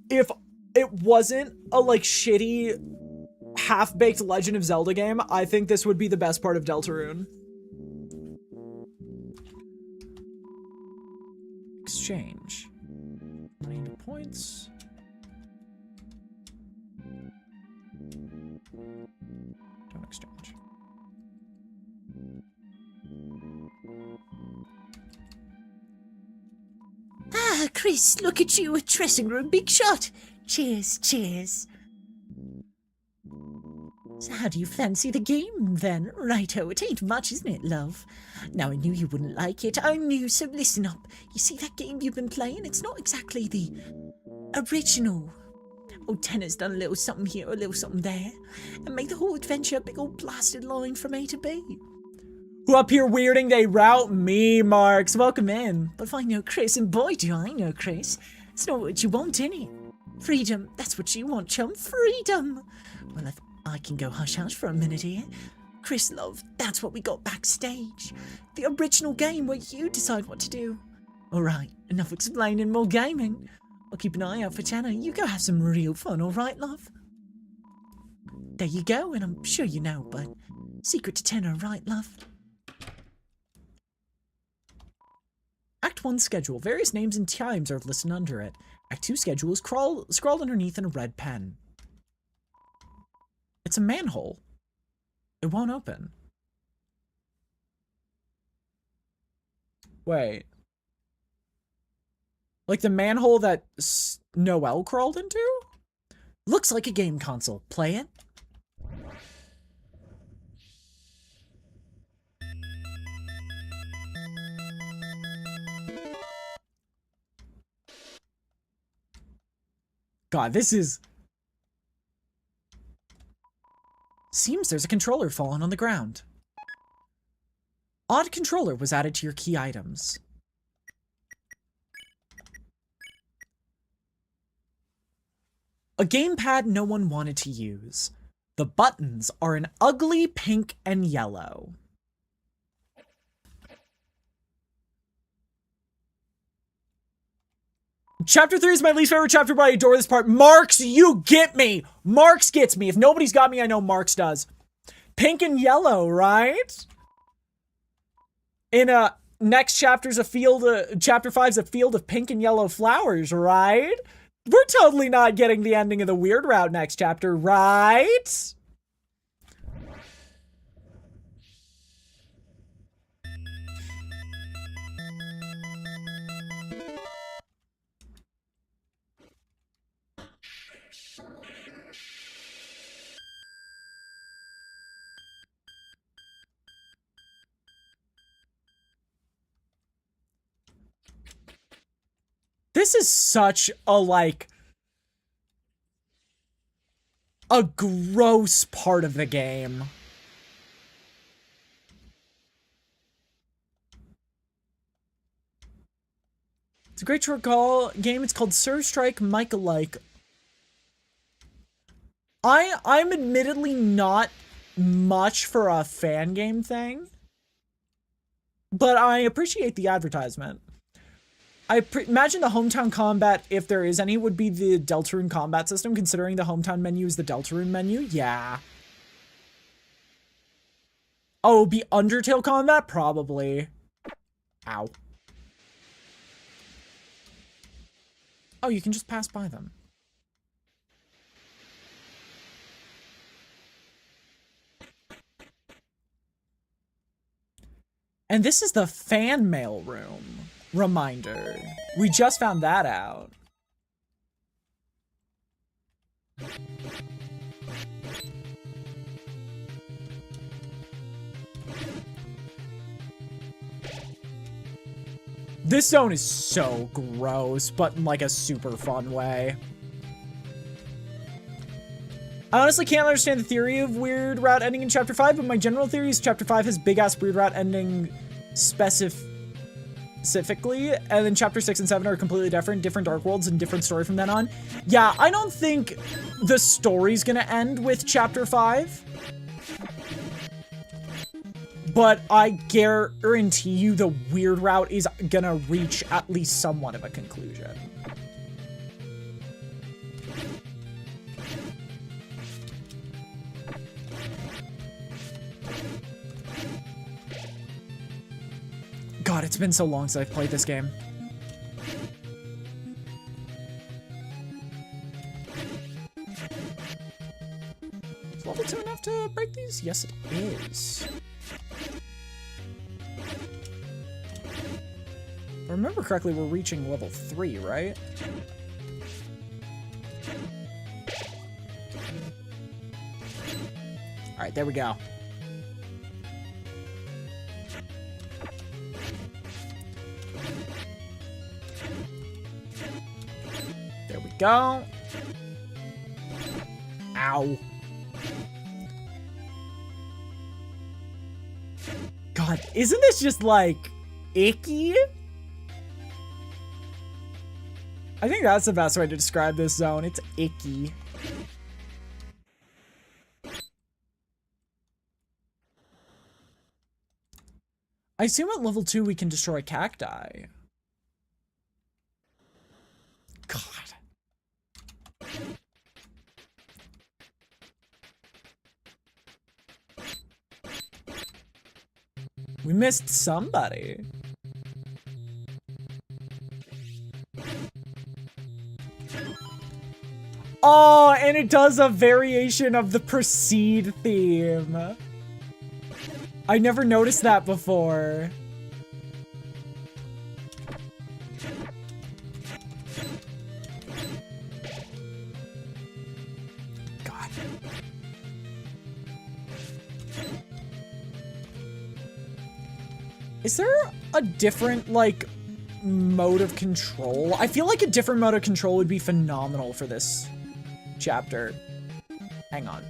If it wasn't a, like, shitty, half-baked Legend of Zelda game, I think this would be the best part of Deltarune. Exchange. 90 points. Don't exchange. Ah, Chris, look at you, a dressing room big shot. Cheers, cheers. So how do you fancy the game, then? Righto, it ain't much, isn't it, love? Now, I knew you wouldn't like it. I knew, so listen up. You see that game you've been playing? It's not exactly the original. Old Tennor's done a little something here, a little something there, and make the whole adventure a big old blasted line from A to B. Who up here weirding they route me, Marks? Welcome in. But if I know Chris, and boy do I know Chris, it's not what you want, innit? Freedom, that's what you want, chum. Freedom! Well, if I can go hush-hush for a minute here. Chris, love, that's what we got backstage. The original game where you decide what to do. Alright, enough explaining, more gaming. I'll keep an eye out for Tanner. You go have some real fun, alright, love? There you go, and I'm sure you know, but secret to Tanner, right, love? Act 1 schedule. Various names and times are listed under it. Act 2 schedule is scrawled underneath in a red pen. It's a manhole. It won't open. Wait. Like the manhole that Noelle crawled into? Looks like a game console. Play it? God, this is... Seems there's a controller fallen on the ground. Odd controller was added to your key items. A gamepad no one wanted to use. The buttons are an ugly pink and yellow. Chapter 3 is my least favorite chapter, but I adore this part. Marks, you get me! Marks gets me. If nobody's got me, I know Marks does. Pink and yellow, right? In next chapter's a field, chapter 5's a field of pink and yellow flowers, right? We're totally not getting the ending of the weird route next chapter, right? This is such a, like, a gross part of the game. It's a great short call game. It's called Surf Strike Mike-alike. I'm admittedly not much for a fan game thing, but I appreciate the advertisement. I imagine the hometown combat, if there is any, would be the Deltarune combat system, considering the hometown menu is the Deltarune menu. Yeah. Oh, be Undertale combat? Probably. Ow. Oh, you can just pass by them. And this is the fan mail room. Reminder. We just found that out. This zone is so gross, but in like a super fun way. I honestly can't understand the theory of weird route ending in chapter 5, but my general theory is chapter 5 has big ass weird route ending specifically, and then chapter 6 and 7 are completely different dark worlds and different story from then on. Yeah, I don't think the story's gonna end with chapter 5. But I guarantee you the weird route is gonna reach at least somewhat of a conclusion. God, it's been so long since I've played this game. Is level 2 enough to break these? Yes, it is. If I remember correctly, we're reaching level 3, right? Alright, there we go. There we go. Ow. God, isn't this just like icky? I think that's the best way to describe this zone. It's icky. I assume at level 2 we can destroy cacti. God. We missed somebody. Oh, and it does a variation of the Proceed theme. I never noticed that before. God. Is there a different, like, mode of control? I feel like a different mode of control would be phenomenal for this chapter. Hang on.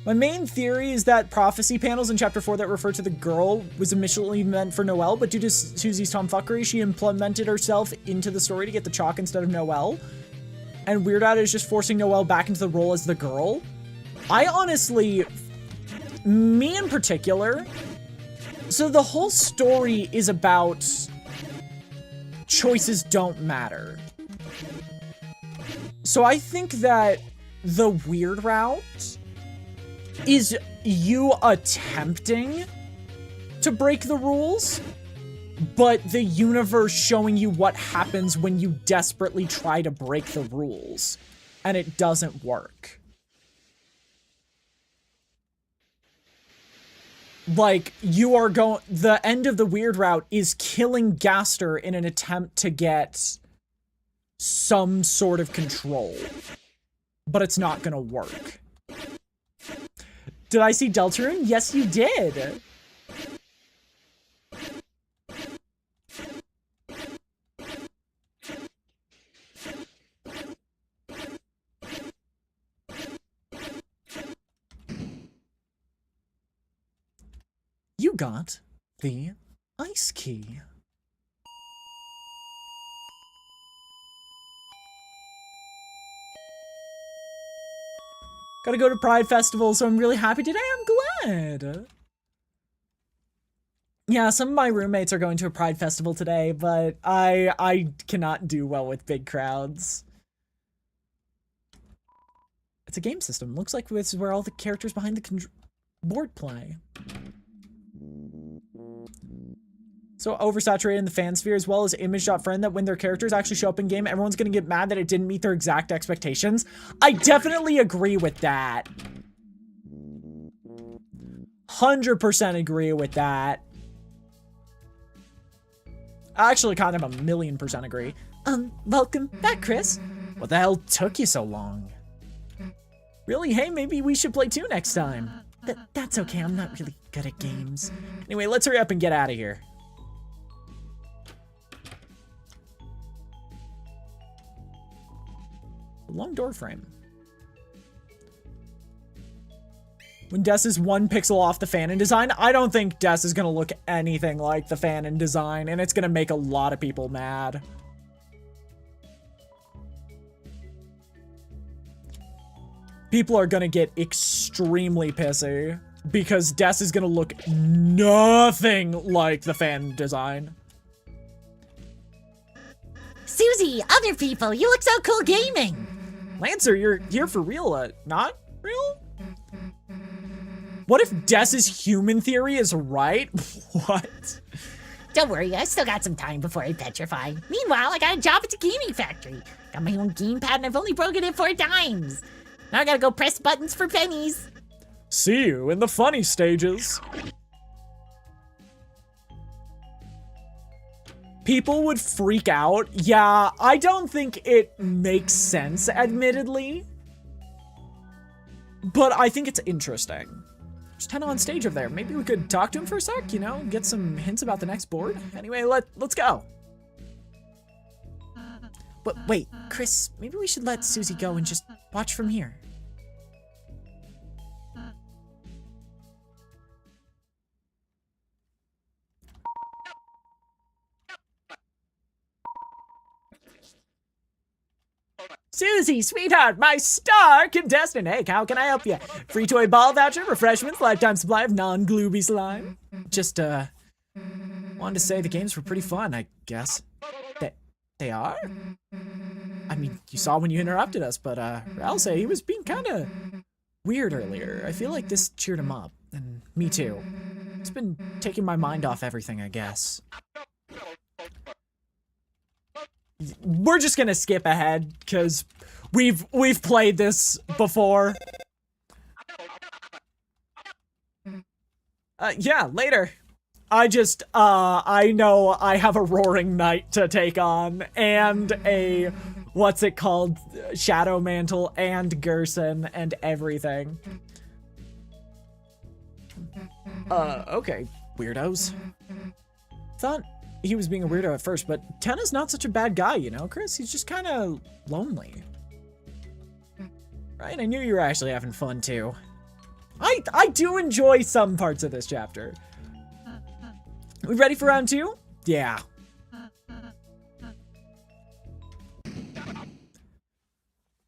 My main theory is that prophecy panels in chapter 4 that refer to the girl was initially meant for Noelle, but due to Susie's tomfuckery, she implemented herself into the story to get the chalk instead of Noelle. And Weird Al is just forcing Noelle back into the role as the girl. I honestly, me in particular, so the whole story is about choices don't matter. So I think that the weird route is you attempting to break the rules, but the universe showing you what happens when you desperately try to break the rules, and it doesn't work. Like, you are going, the end of the weird route is killing Gaster in an attempt to get some sort of control, but it's not gonna work. Did I see Deltarune? Yes, you did. You got the ice key. Gotta go to Pride Festival, so I'm really happy today. I'm glad. Yeah, some of my roommates are going to a Pride Festival today, but I cannot do well with big crowds. It's a game system. Looks like this is where all the characters behind the board play. So oversaturated in the fan sphere, as well as image.friend, that when their characters actually show up in game, everyone's gonna get mad that it didn't meet their exact expectations. I definitely agree with that. 100% agree with that. I actually kind of 1,000,000% agree. Welcome back, Chris. What the hell took you so long? Really? Hey, maybe we should play 2 next time. That's okay, I'm not really good at games. Anyway, let's hurry up and get out of here. Long door frame. When Des is 1 pixel off the Fanon design, I don't think Des is gonna look anything like the Fanon design, and it's gonna make a lot of people mad. People are gonna get extremely pissy because Des is gonna look nothing like the Fanon design. Susie, other people, you look so cool gaming. Lancer, you're here for real, not real? What if Des's human theory is right? What? Don't worry, I still got some time before I petrify. Meanwhile, I got a job at the gaming factory. Got my own gamepad and I've only broken it 4 times. Now I gotta go press buttons for pennies. See you in the funny stages. People would freak out. Yeah, I don't think it makes sense, admittedly. But I think it's interesting. There's 10 on stage over there. Maybe we could talk to him for a sec, you know? Get some hints about the next board. Anyway, let's go. But wait, Chris, maybe we should let Susie go and just watch from here. Susie, sweetheart, my star contestant. Hey, how can I help you? Free toy ball voucher, refreshments, lifetime supply of non-glooby slime. Just, wanted to say the games were pretty fun, I guess. They are? I mean, you saw when you interrupted us, but, I'll say he was being kinda weird earlier. I feel like this cheered him up, and me too. It's been taking my mind off everything, I guess. We're just gonna skip ahead because we've played this before. Yeah, later. I know I have a roaring knight to take on and a what's it called, shadow mantle and Gerson and everything. Okay, weirdos. Thought he was being a weirdo at first, but Tenna's not such a bad guy, you know, Chris? He's just kind of lonely. Right? I knew you were actually having fun, too. I do enjoy some parts of this chapter. We ready for round 2? Yeah.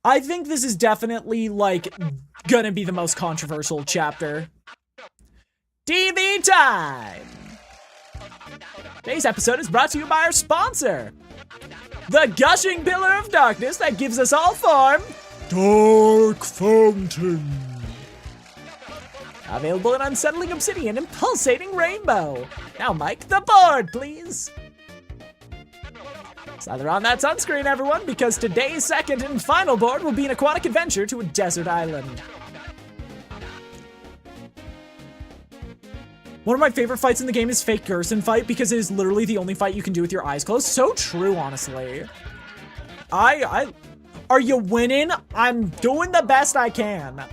I think this is definitely, like, gonna be the most controversial chapter. TV time! Today's episode is brought to you by our sponsor, the gushing pillar of darkness that gives us all form, Dark Fountain. Available in unsettling obsidian and pulsating rainbow. Now, Mike, the board, please. Slather on that sunscreen, everyone, because today's second and final board will be an aquatic adventure to a desert island. One of my favorite fights in the game is fake Gerson fight because it is literally the only fight you can do with your eyes closed. So true, honestly. Are you winning? I'm doing the best I can.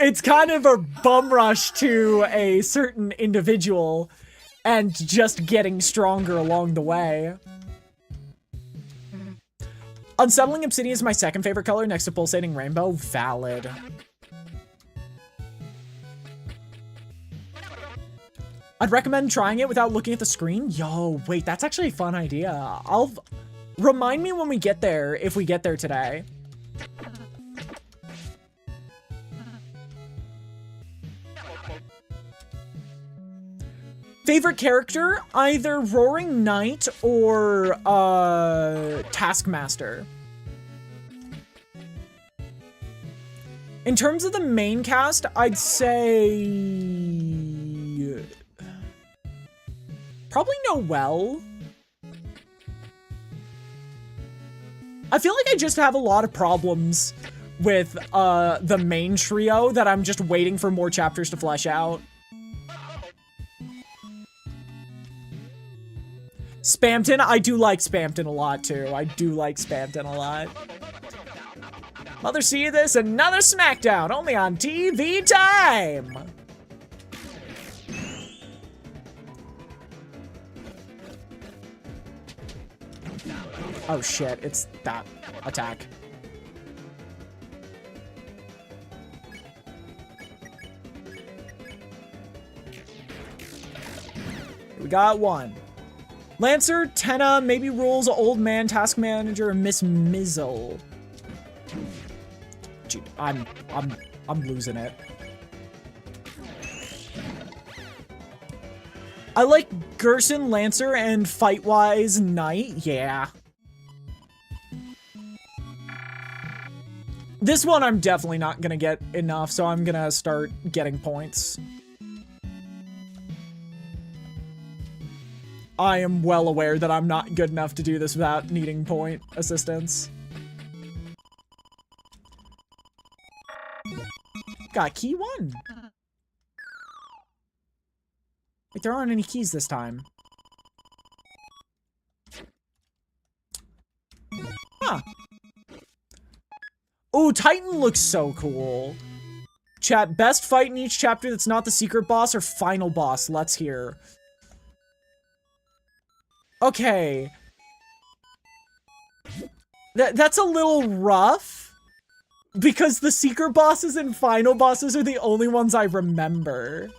It's kind of a bum rush to a certain individual and just getting stronger along the way. Unsettling obsidian is my second favorite color next to pulsating rainbow. Valid. I'd recommend trying it without looking at the screen. Yo, wait, that's actually a fun idea. Remind me when we get there, if we get there today. Favorite character? Either Roaring Knight or, Taskmaster. In terms of the main cast, I'd say probably Noelle. I feel like I just have a lot of problems with the main trio that I'm just waiting for more chapters to flesh out. Spamton, I do like Spamton a lot too. I do like Spamton a lot. Mother see this, another SmackDown, only on TV Time. Oh shit, it's that attack. We got one. Lancer, Tenna, maybe rules, old man, task manager, and Miss Mizzle. Dude, I'm losing it. I like Gerson, Lancer, and fight-wise, Knight. Yeah. This one I'm definitely not gonna get enough, so I'm gonna start getting points. I am well aware that I'm not good enough to do this without needing point assistance. Got key 1. Wait, there aren't any keys this time. Huh. Ooh, Titan looks so cool. Chat, best fight in each chapter that's not the secret boss or final boss. Let's hear. Okay. That's a little rough. Because the secret bosses and final bosses are the only ones I remember.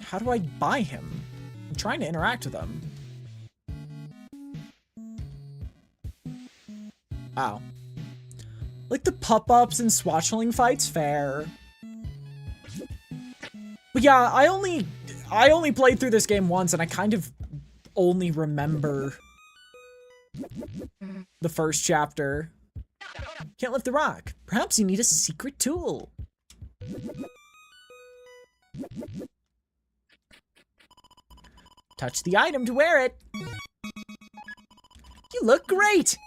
How do I buy him? I'm trying to interact with him. Wow. Like the pup-ups and swashling fights, fair. But yeah, I only played through this game once and I kind of only remember the first chapter. Can't lift the rock. Perhaps you need a secret tool. Touch the item to wear it. You look great.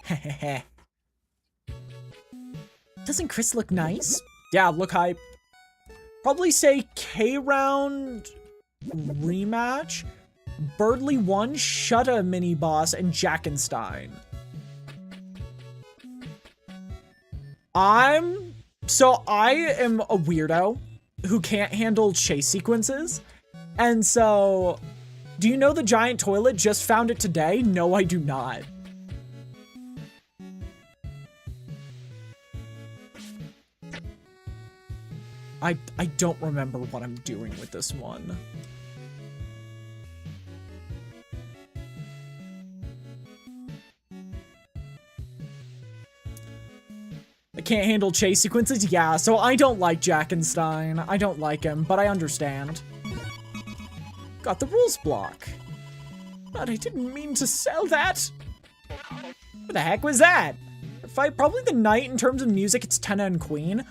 Doesn't Chris look nice? Yeah, look hype. Probably say K-Round rematch, Birdly 1, Shutta mini boss, and Jackenstein. I am a weirdo who can't handle chase sequences. And so, do you know the giant toilet? Just found it today? No, I do not. I don't remember what I'm doing with this one. I can't handle chase sequences? Yeah, so I don't like Jackenstein. I don't like him, but I understand. Got the rules block. But I didn't mean to sell that. What the heck was that? Fight probably the Knight in terms of music, it's Tenna and Queen.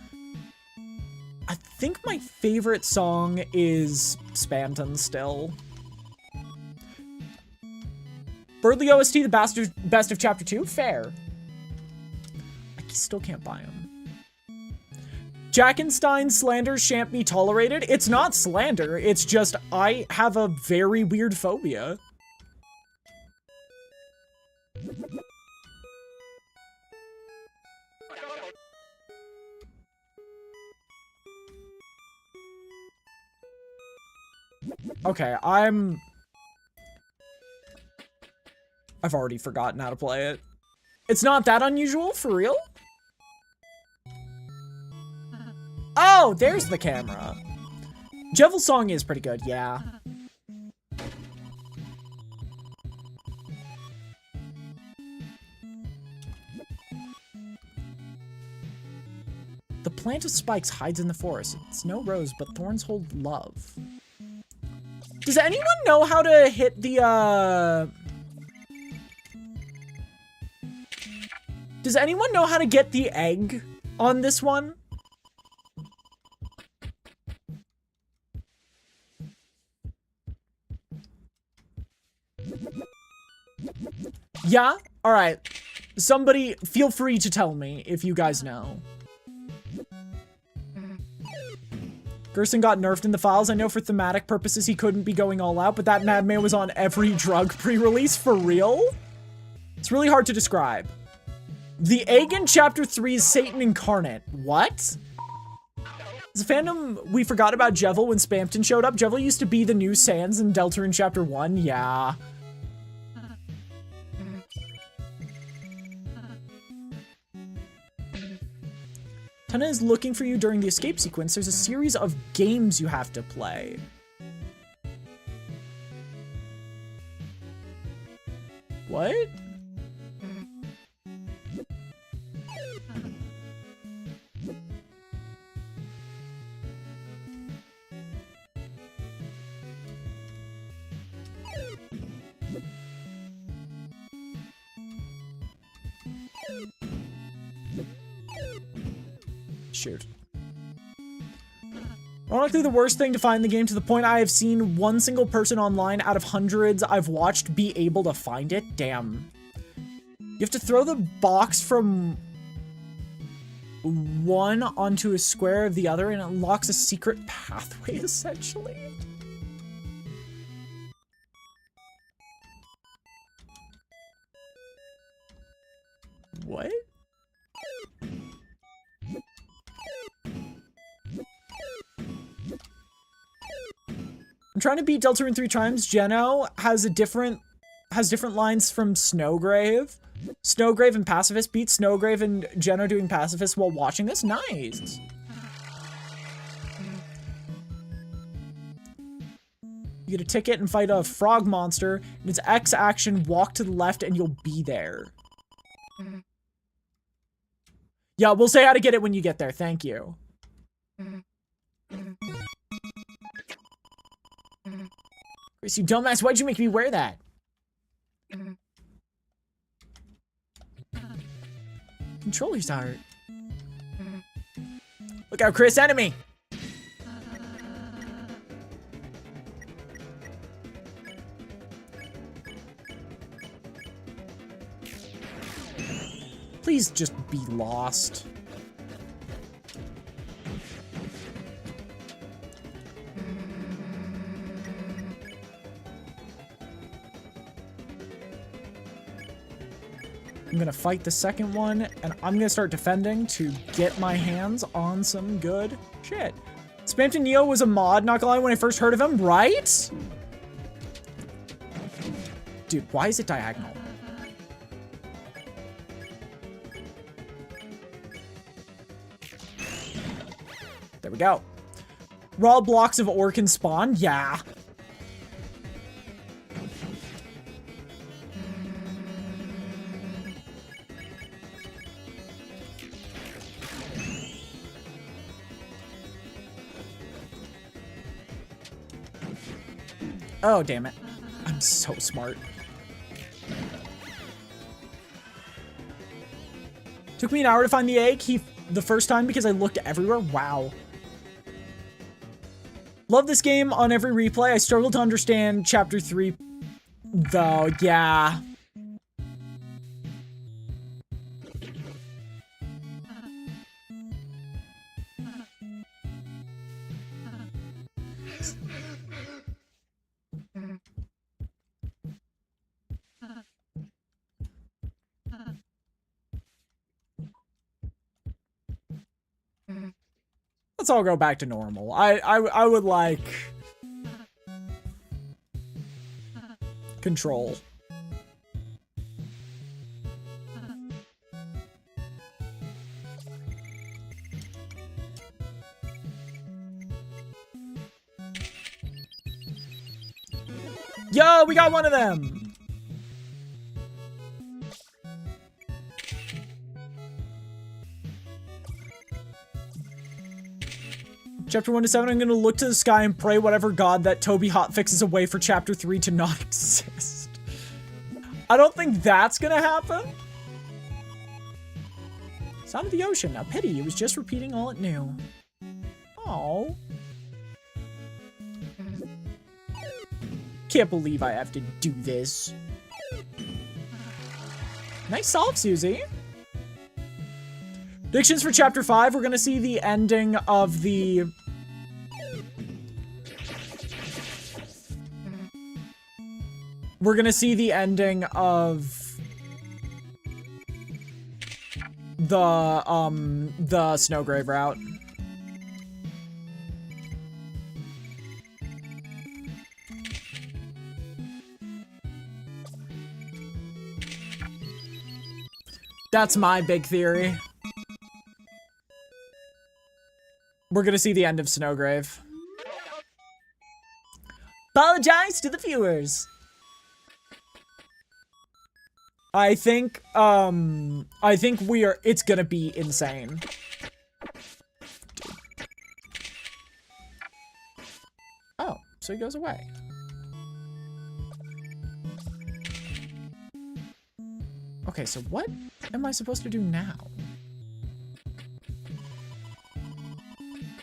I think my favorite song is Spamton still. Birdly OST, the best of chapter 2? Fair. I still can't buy him. Jackenstein slander shan't be tolerated. It's not slander, it's just I have a very weird phobia. Okay, I've already forgotten how to play it. It's not that unusual, for real? Oh, there's the camera. Jevel's song is pretty good, yeah. The plant of spikes hides in the forest. It's no rose, but thorns hold love. Does anyone know how to hit the, Does anyone know how to get the egg on this one? Yeah? Alright. Somebody, feel free to tell me if you guys know. Gerson got nerfed in the files. I know for thematic purposes he couldn't be going all out, but that madman was on every drug pre-release for real? It's really hard to describe. The egg in Chapter 3 is Satan incarnate. What? As a fandom, we forgot about Jevil when Spampton showed up. Jevil used to be the new Sans in Deltarune Chapter 1. Yeah. Tana is looking for you during the escape sequence. There's a series of games you have to play. What? Shoot. Ironically, the worst thing to find in the game, to the point I have seen one single person online out of hundreds I've watched be able to find it. Damn. You have to throw the box from one onto a square of the other and it unlocks a secret pathway, essentially. What? I'm trying to beat Deltarune 3 times. Geno has different lines from Snowgrave. Snowgrave and Pacifist. Beat Snowgrave and Geno doing Pacifist while watching this. Nice. You get a ticket and fight a frog monster. And it's X action, walk to the left, and you'll be there. Yeah, we'll say how to get it when you get there. Thank you. Chris, you dumbass, why'd you make me wear that? Controller's art. Look out, Chris, enemy! Please just be lost. I'm gonna fight the second one, and I'm gonna start defending to get my hands on some good shit. Spampton Neo was a mod, not gonna lie, when I first heard of him, right? Dude, why is it diagonal? There we go. Raw blocks of ore can spawn? Yeah. Oh, damn it. I'm so smart. Took me an hour to find the egg the first time because I looked everywhere. Wow. Love this game on every replay. I struggle to understand Chapter 3, though. Yeah. Let's all go back to normal. I would like control. Yo, we got one of them. Chapter 1 to 7, I'm gonna look to the sky and pray whatever god that Toby hotfixes away for Chapter 3 to not exist. I don't think that's gonna happen. Sound of the ocean. A pity, it was just repeating all it knew. Oh. Can't believe I have to do this. Nice solve, Susie. Predictions for chapter 5. We're gonna see the ending of the... We're gonna see the ending of the Snowgrave route. That's my big theory. We're gonna see the end of Snowgrave. Apologize to the viewers. I think it's gonna be insane. Oh, so he goes away. Okay, so what am I supposed to do now?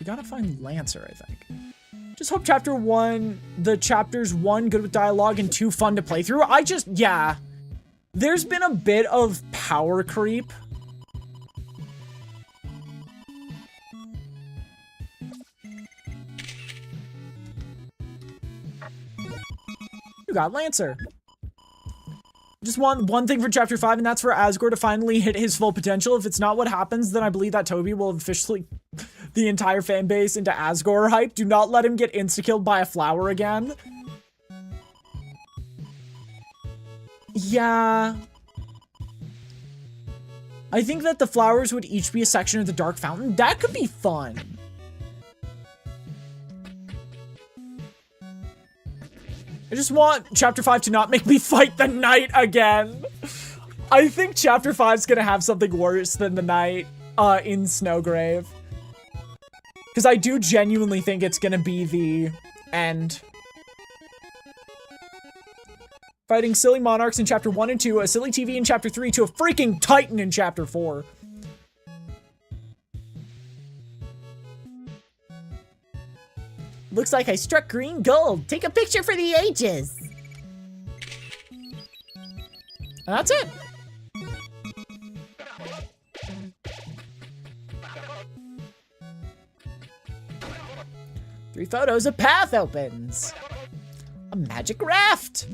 We gotta find Lancer, I think. Just hope the chapters 1 good with dialogue and 2 fun to play through. Yeah. There's been a bit of power creep. You got Lancer. Just want one thing for chapter 5, and that's for Asgore to finally hit his full potential. If it's not what happens, then I believe that Toby will officially the entire fan base into Asgore hype. Do not let him get insta-killed by a flower again. Yeah. I think that the flowers would each be a section of the Dark Fountain. That could be fun. I just want chapter 5 to not make me fight the knight again. I think chapter 5 is gonna have something worse than the knight in Snowgrave. Because I do genuinely think it's gonna be the end. Fighting silly monarchs in chapter 1 and 2, a silly TV in chapter 3, to a freaking titan in chapter 4. Looks like I struck green gold. Take a picture for the ages. And that's it. Three photos, a path opens. A magic raft.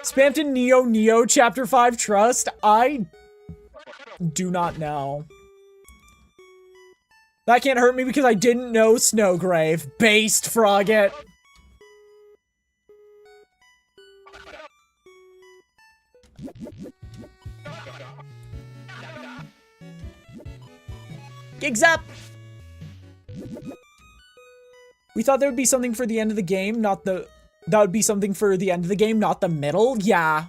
Spammed in Neo chapter 5 trust. I do not know. That can't hurt me because I didn't know Snowgrave. Based Frogget. Gigs up! We thought there would be something for the end of the game, that would be something for the end of the game, not the middle. Yeah.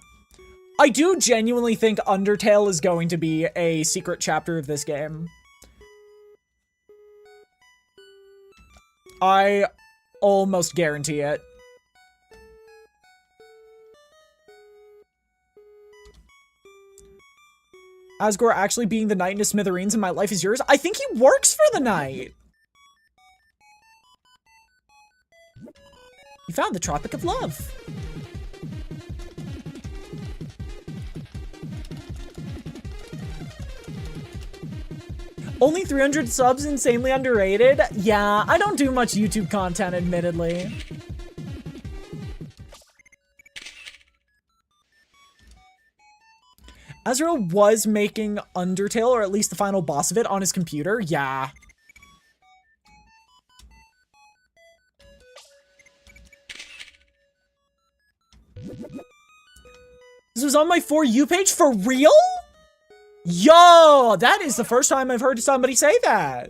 I do genuinely think Undertale is going to be a secret chapter of this game. I almost guarantee it. Asgore actually being the knight into smithereens and my life is yours. I think he works for the knight. You found the Tropic of Love. Only 300 subs, insanely underrated? Yeah, I don't do much YouTube content, admittedly. Azrael was making Undertale, or at least the final boss of it, on his computer. Yeah. This was on my For You page? For real? Yo, that is the first time I've heard somebody say that.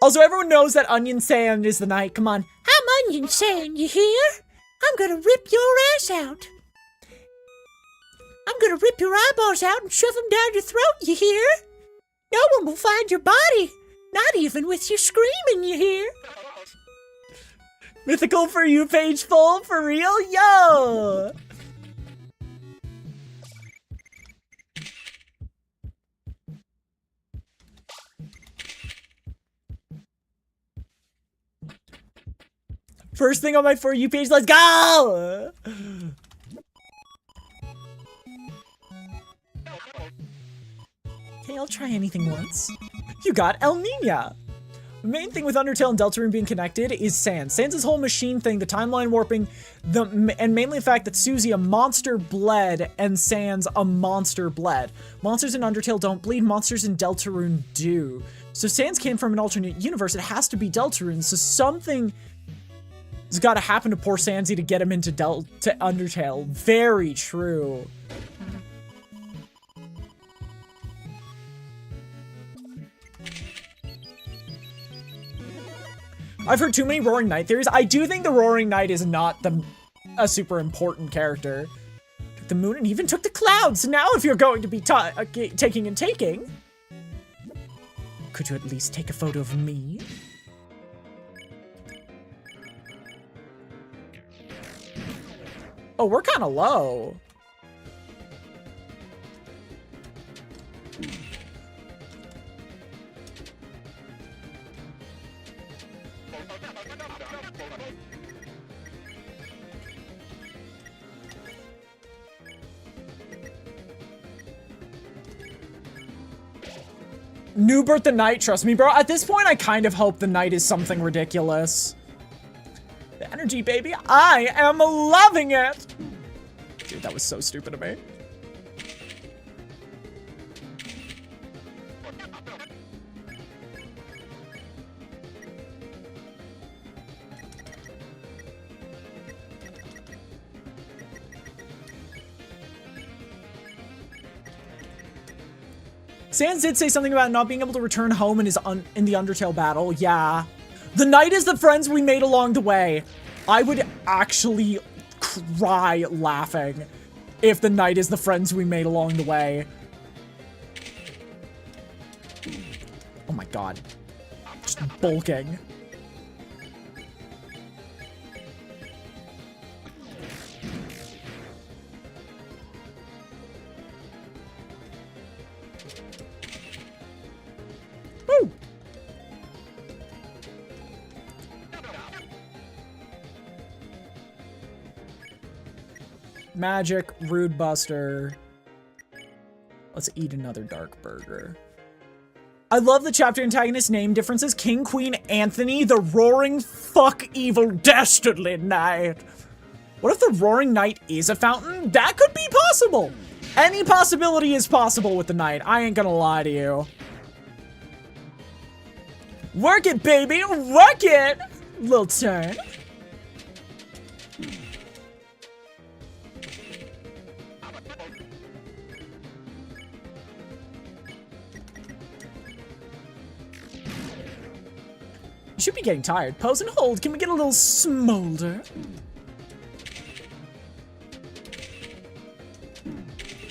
Also, everyone knows that Onion Sand is the knight. Come on. I'm Onion Sand, you hear? I'm gonna rip your ass out. I'm gonna rip your eyeballs out and shove them down your throat, you hear? No one will find your body. Not even with you screaming, you hear? Mythical For You page full? For real? Yo! First thing on my For You page, let's go! Okay, I'll try anything once. You got El Nina. The main thing with Undertale and Deltarune being connected is Sans. Sans' whole machine thing, the timeline warping, and mainly the fact that Susie a monster bled and Sans a monster bled. Monsters in Undertale don't bleed, monsters in Deltarune do. So Sans came from an alternate universe, it has to be Deltarune, so something has got to happen to poor Sansy to get him into Undertale. Very true. I've heard too many Roaring Knight theories. I do think the Roaring Knight is not a super important character. Took the moon and even took the clouds. So now if you're going to be taking and taking, could you at least take a photo of me? Oh, we're kind of low. Newbert the Knight, trust me, bro. At this point, I kind of hope the Knight is something ridiculous. The energy, baby. I am loving it. Dude, that was so stupid of me. Sans did say something about not being able to return home in the Undertale battle. Yeah. The Knight is the friends we made along the way. I would actually cry laughing if the Knight is the friends we made along the way. Oh my god. Just bulking. Woo! Magic, Rude Buster. Let's eat another dark burger. I love the chapter antagonist name differences. King, Queen, Anthony, the Roaring Fuck Evil Dastardly Knight. What if the Roaring Knight is a fountain? That could be possible. Any possibility is possible with the Knight. I ain't gonna lie to you. Work it, baby, work it! Little turn. You should be getting tired. Pose and hold. Can we get a little smolder?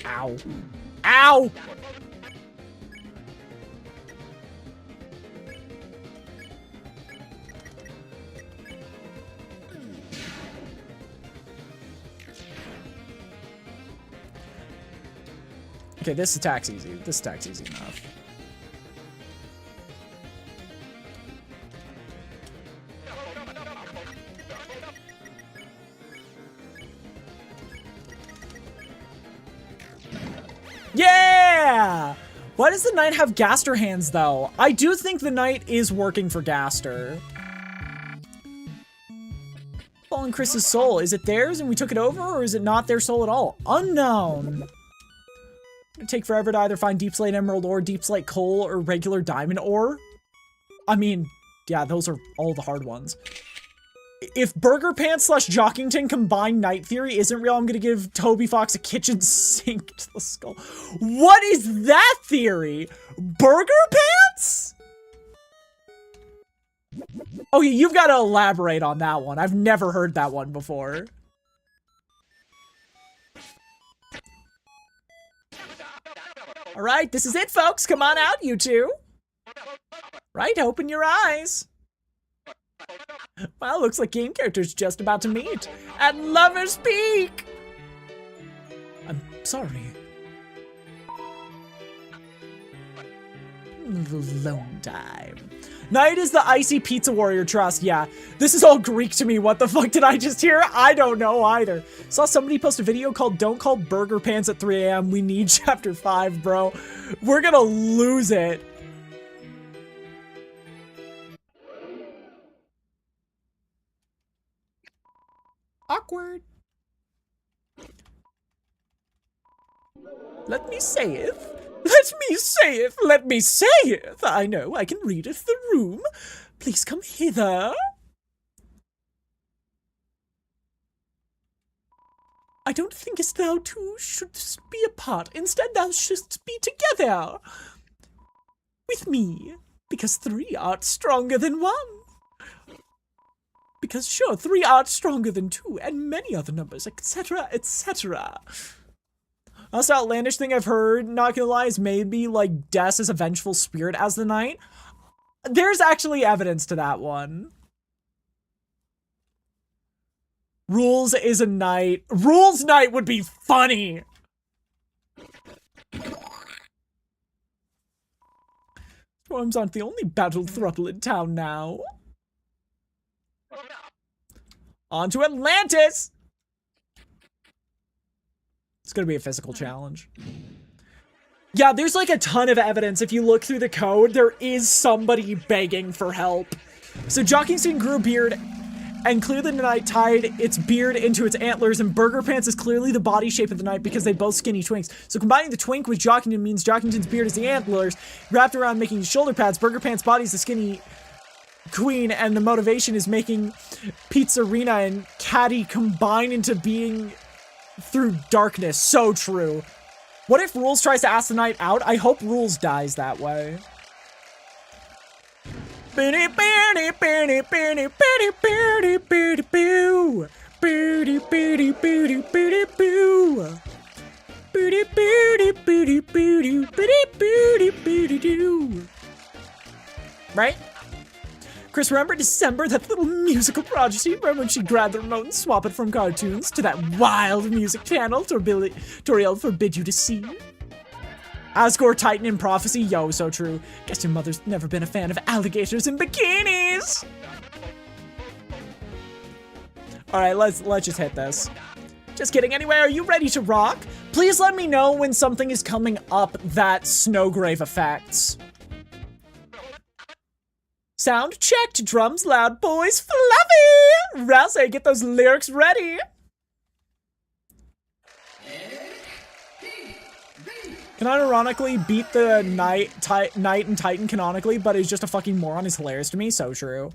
Ow. Ow! Okay, this attack's easy. This attack's easy enough. Yeah! Why does the Knight have Gaster hands, though? I do think the Knight is working for Gaster. Fallen Chris's soul. Is it theirs and we took it over, or is it not their soul at all? Unknown. It'd take forever to either find Deep Slate Emerald ore, Deep Slate Coal, or regular Diamond ore. I mean, yeah, those are all the hard ones. If Burger Pants / Jockington combined Night Theory isn't real, I'm gonna give Toby Fox a kitchen sink to the skull. What is that theory? Burger Pants? Oh yeah, you've got to elaborate on that one. I've never heard that one before. All right, this is it, folks. Come on out, you two. Right, open your eyes. Well, looks like game characters just about to meet at Lover's Peak. I'm sorry. Alone time. Night is the icy pizza warrior trust. Yeah, this is all Greek to me. What the fuck did I just hear? I don't know either. Saw somebody post a video called "Don't Call Burger Pants at 3 a.m. We need chapter 5, bro. We're gonna lose it. Awkward. Let me saith. Let me saith. Let me saith. I know I can readeth the room. Please come hither. I don't thinkest thou two shouldst be apart. Instead, thou shouldst be together with me, because 3 art stronger than 1. Because sure, 3 art stronger than 2, and many other numbers, etc., etc. Most outlandish thing I've heard, not gonna lie, is maybe like Des is a vengeful spirit as the knight. There's actually evidence to that one. Rules is a knight. Rules knight would be funny. Storms aren't the only battle throttle in town now. On to Atlantis! It's gonna be a physical challenge. Yeah, there's like a ton of evidence. If you look through the code, there is somebody begging for help. So Jockingstein grew a beard, and clearly the knight tied its beard into its antlers, and Burger Pants is clearly the body shape of the knight because they both skinny twinks. So combining the twink with Jockington means Jockington's beard is the antlers, wrapped around making shoulder pads. Burger Pants' body is the skinny queen, and the motivation is making Pizzarina and Caddy combine into being through darkness. So true. What if Rules tries to ask the knight out? I hope Rules dies that way. Right? Chris, remember December, that little musical prodigy? Remember when she grabbed the remote and swapped it from cartoons to that wild music channel Toriel forbid you to see? Asgore Titan in Prophecy, yo, so true. Guess your mother's never been a fan of alligators in bikinis! Alright, let's just hit this. Just kidding. Anyway, are you ready to rock? Please let me know when something is coming up that Snowgrave affects. Sound checked. Drums loud, boys fluffy. Rouse, get those lyrics ready. Can ironically beat the Knight and Titan canonically, but is just a fucking moron is hilarious to me. So true.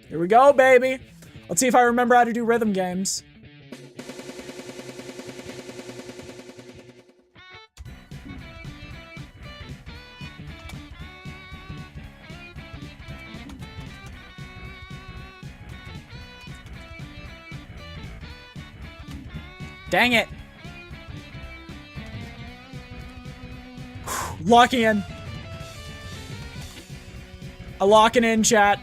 Here we go, baby. Let's see if I remember how to do rhythm games. Dang it. Locking in. Locking in, chat.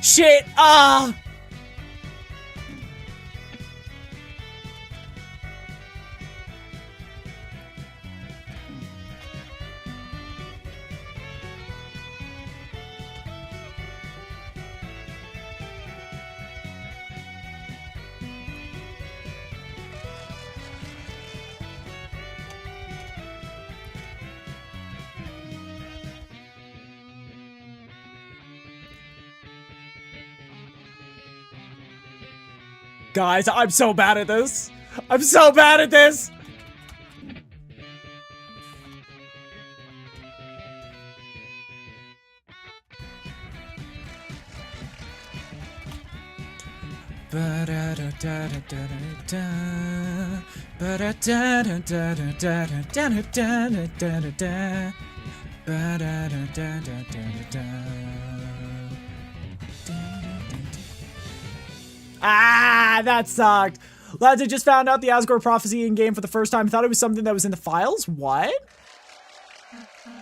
Shit! Ah! Guys, I'm so bad at this. I'm so bad at this. Ah, that sucked. Lads, I just found out the Asgore prophecy in game for the first time. Thought it was something that was in the files. What?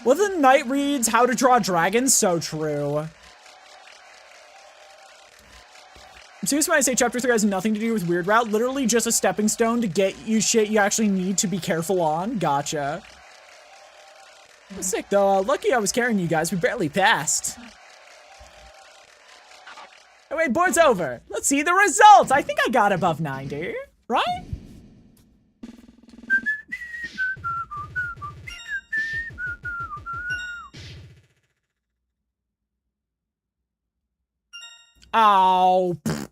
Well, the knight reads how to draw dragons. So true. I'm serious when I say chapter 3 has nothing to do with Weird Route. Literally just a stepping stone to get you shit you actually need to be careful on. Gotcha. Sick though. Lucky I was carrying you guys. We barely passed. Oh wait, board's over. Let's see the results. I think I got above 90, right? Oh. Pfft.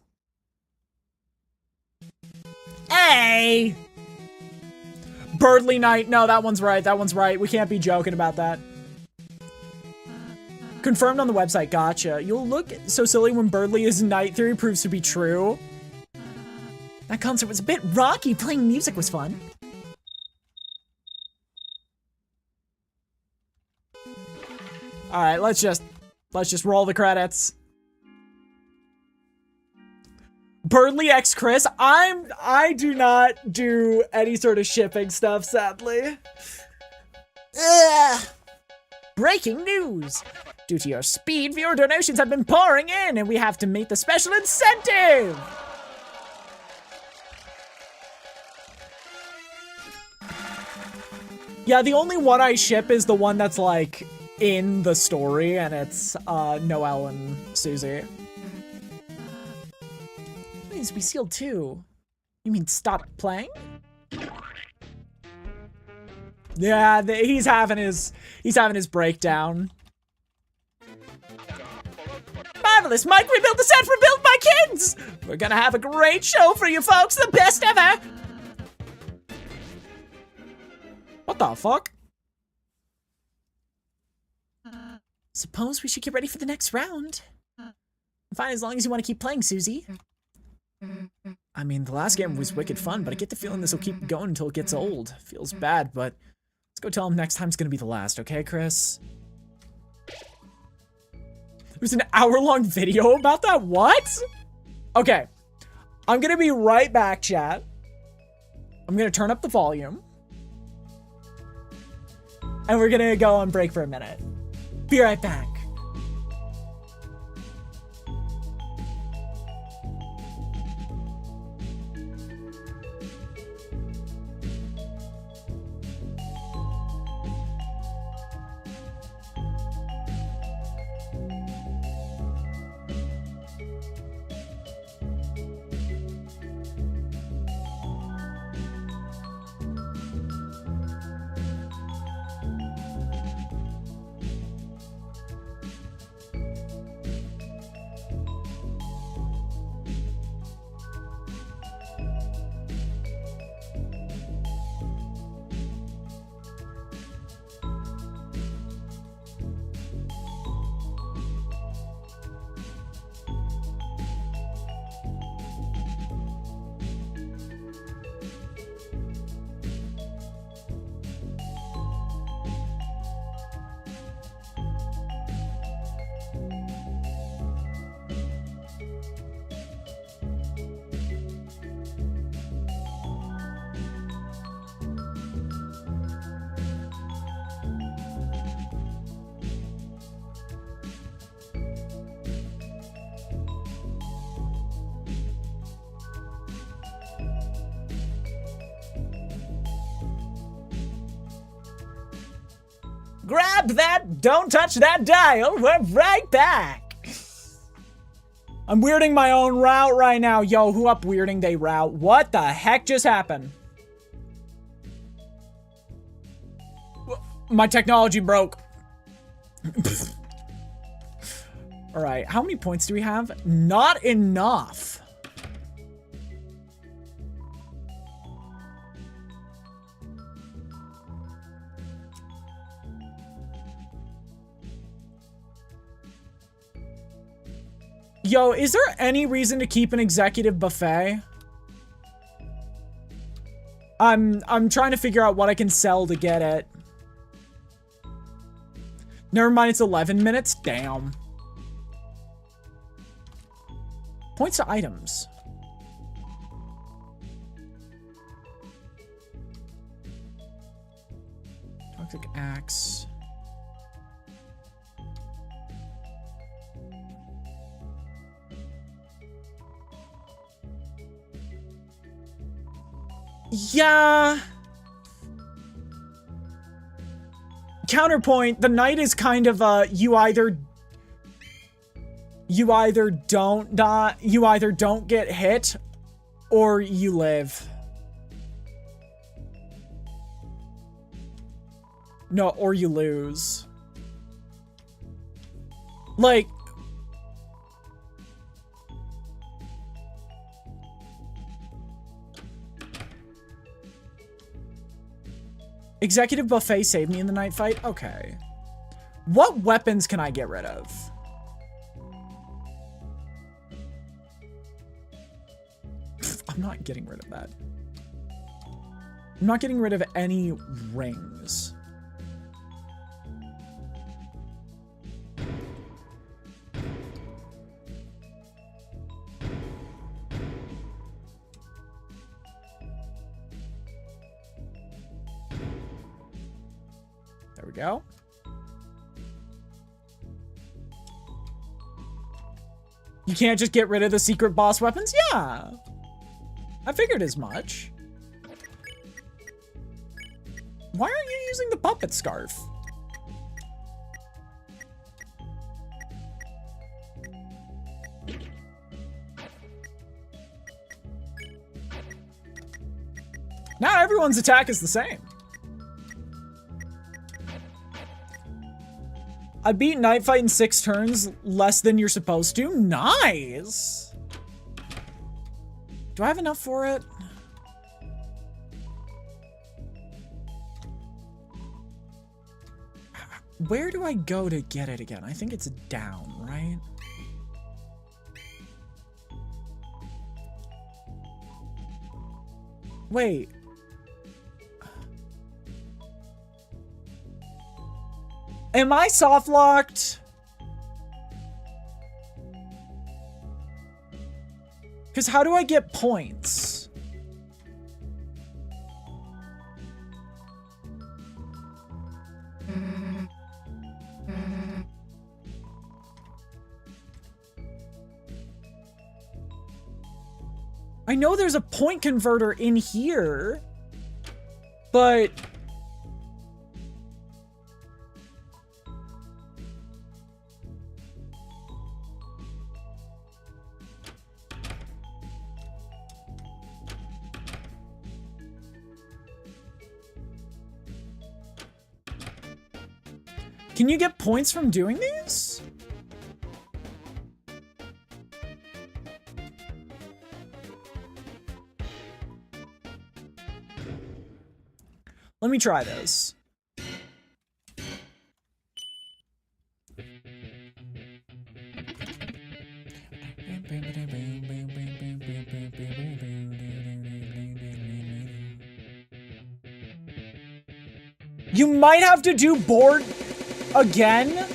Hey. Birdly Knight. No, that one's right. That one's right. We can't be joking about that. Confirmed on the website. Gotcha. You'll look so silly when Birdly Knight theory proves to be true. That concert was a bit rocky. Playing music was fun. All right, let's just roll the credits. Birdly X Chris. I do not do any sort of shipping stuff, sadly. Ugh. Breaking news. Due to your speed, viewer donations have been pouring in, and we have to meet the special incentive! Yeah, the only one I ship is the one that's, like, in the story, and it's, Noelle and Susie. Please, we sealed 2. You mean stop playing? Yeah, he's having his breakdown. Marvelous, Mike, we built the set for Build My Kids! We're gonna have a great show for you folks, the best ever! What the fuck? Suppose we should get ready for the next round. Fine, as long as you want to keep playing, Susie. I mean, the last game was wicked fun, but I get the feeling this will keep going until it gets old. Feels bad, but let's go tell him next time's gonna be the last, okay, Chris? There's an hour-long video about that? What? Okay. I'm gonna be right back, chat. I'm gonna turn up the volume. And we're gonna go on break for a minute. Be right back. Grab that, don't touch that dial, we're right back. I'm weirding my own route right now. Yo, who up weirding they route? What the heck just happened? My technology broke. All right, how many points do we have? Not enough. Yo, is there any reason to keep an executive buffet? I'm trying to figure out what I can sell to get it. Never mind, it's 11 minutes. Damn. Points to items. Toxic axe. Yeah. Counterpoint, the knight is kind of you either don't die, you either don't get hit or you live. No, or you lose. Like, executive buffet saved me in the night fight? Okay. What weapons can I get rid of? I'm not getting rid of that. I'm not getting rid of any rings. There we go. You can't just get rid of the secret boss weapons? Yeah. I figured as much. Why aren't you using the puppet scarf? Now everyone's attack is the same. I beat Night Fight in 6 turns, less than you're supposed to. Nice! Do I have enough for it? Where do I go to get it again? I think it's down, right? Wait. Am I soft locked? Because how do I get points? I know there's a point converter in here, but can you get points from doing these? Let me try this. You might have to do board again.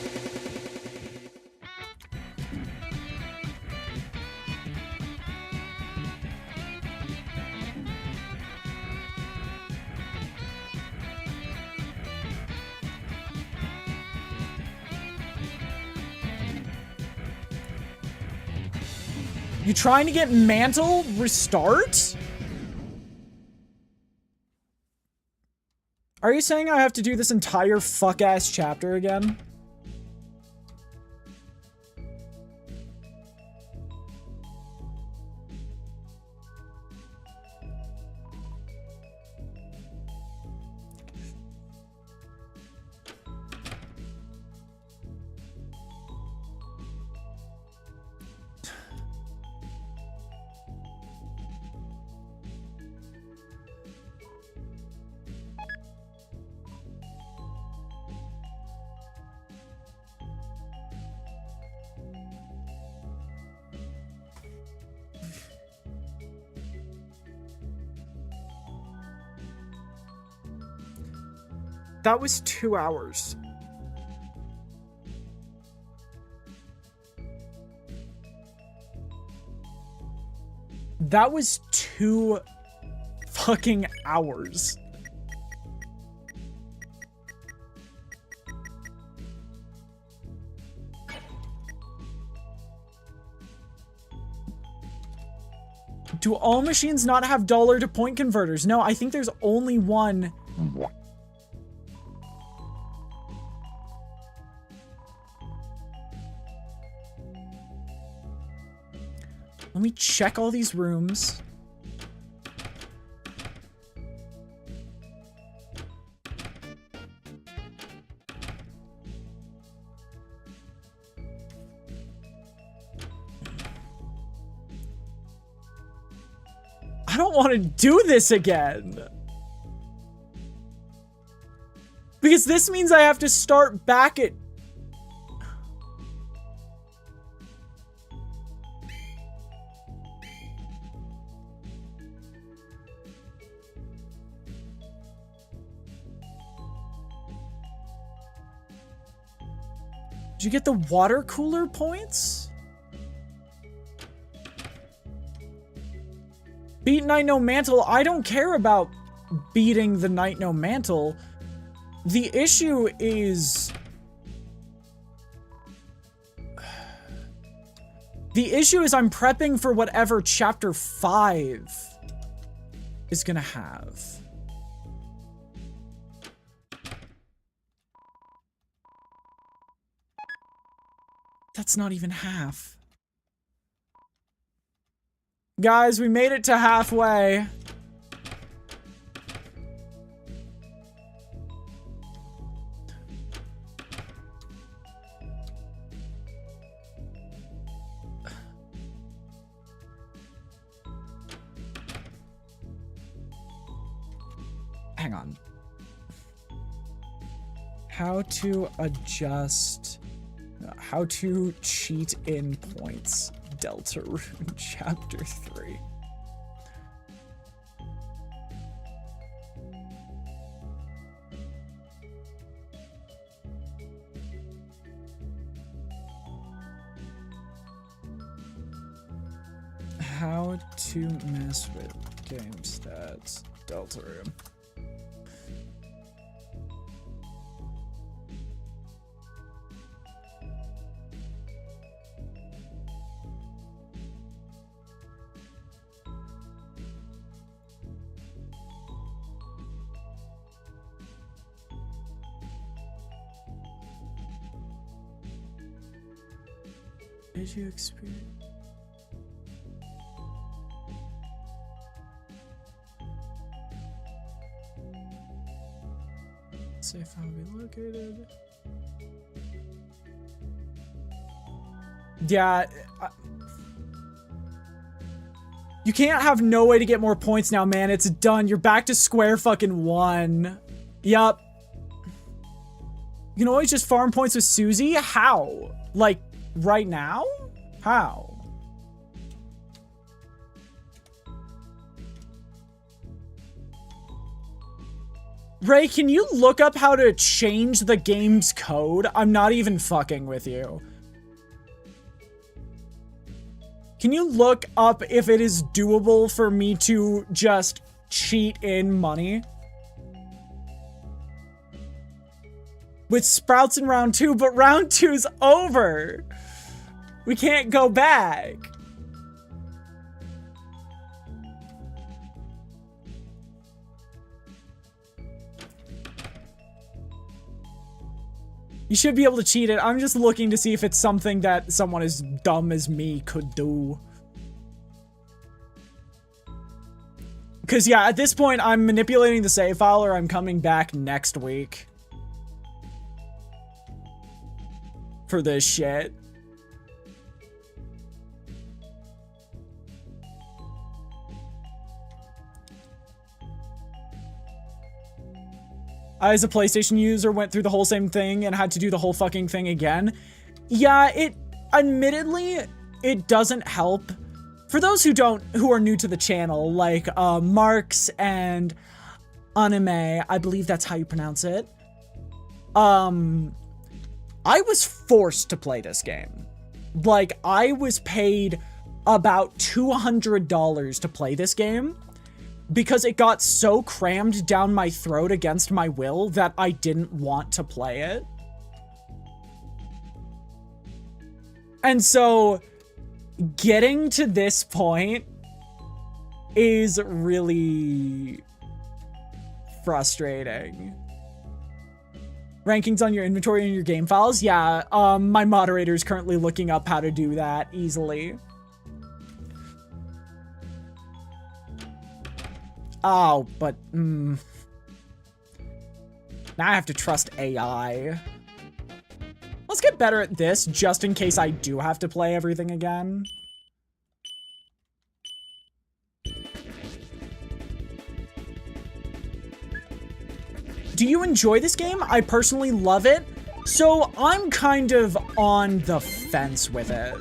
You trying to get mantle restart? Are you saying I have to do this entire fuck-ass chapter again? That was 2 hours. That was 2 fucking hours. Do all machines not have dollar to point converters? No, I think there's only one. Let me check all these rooms. I don't want to do this again. Because this means I have to start back at... Did you get the water cooler points? Beat Night No Mantle. I don't care about beating the Night No Mantle. The issue is... The issue is I'm prepping for whatever Chapter 5 is gonna have. That's not even half. Guys, we made it to halfway. Hang on. How to adjust... How to cheat in points. Deltarune Chapter 3. How to mess with game stats. Deltarune. Did you experience? Safe file be located. Yeah. You can't have no way to get more points now, man. It's done. You're back to square fucking one. Yup. You can always just farm points with Susie? How? Like, right now? How? Ray, can you look up how to change the game's code? I'm not even fucking with you. Can you look up if it is doable for me to just cheat in money? With Sprouts in round 2, but round 2's over. We can't go back. You should be able to cheat it. I'm just looking to see if it's something that someone as dumb as me could do. Because, yeah, at this point, I'm manipulating the save file or I'm coming back next week for this shit. I, as a PlayStation user, went through the whole same thing and had to do the whole fucking thing again. Yeah, admittedly, it doesn't help. For those who are new to the channel, like, Marks and Anime, I believe that's how you pronounce it. I was forced to play this game. Like, I was paid about $200 to play this game because it got so crammed down my throat against my will that I didn't want to play it. And so, getting to this point is really frustrating. Rankings on your inventory and your game files? Yeah, my moderator is currently looking up how to do that easily. Oh, but, now I have to trust AI. Let's get better at this, just in case I do have to play everything again. Do you enjoy this game? I personally love it, so I'm kind of on the fence with it.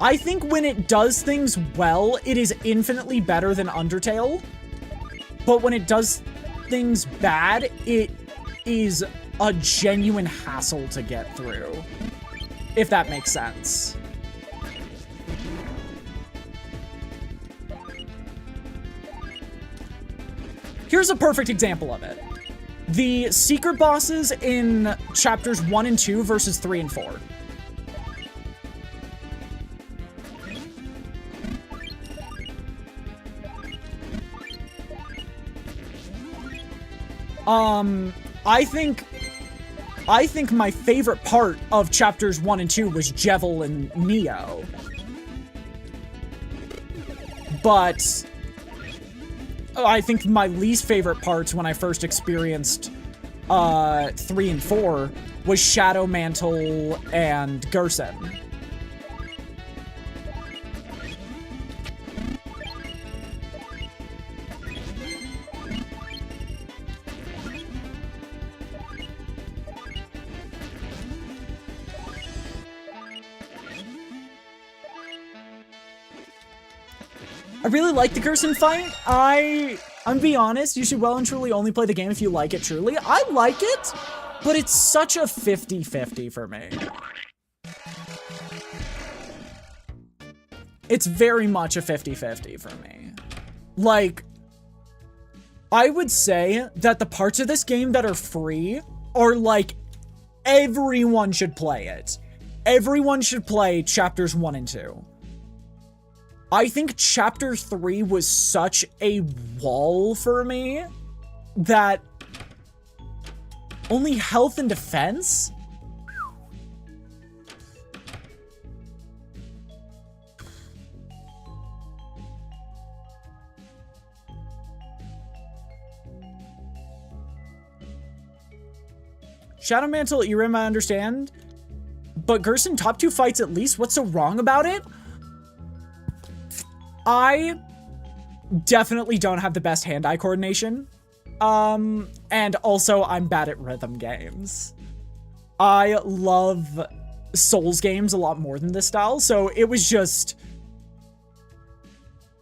I think when it does things well, it is infinitely better than Undertale. But when it does things bad, it is a genuine hassle to get through. If that makes sense. Here's a perfect example of it. The secret bosses in chapters 1 and 2 versus 3 and 4. I think my favorite part of chapters 1 and 2 was Jevil and Neo. But I think my least favorite parts when I first experienced 3 and 4 was Shadow Mantle and Gerson. I really like the Gerson fight. I'm gonna be honest, you should well and truly only play the game if you like it truly. I like it, but it's such a 50-50 for me. It's very much a 50-50 for me. Like, I would say that the parts of this game that are free are like, everyone should play it. Everyone should play chapters 1 and 2. I think chapter 3 was such a wall for me that only health and defense? Shadow Mantle, Irem, I understand. But Gerson, top 2 fights at least? What's so wrong about it? I definitely don't have the best hand-eye coordination. And also I'm bad at rhythm games. I love Souls games a lot more than this style, so it was just...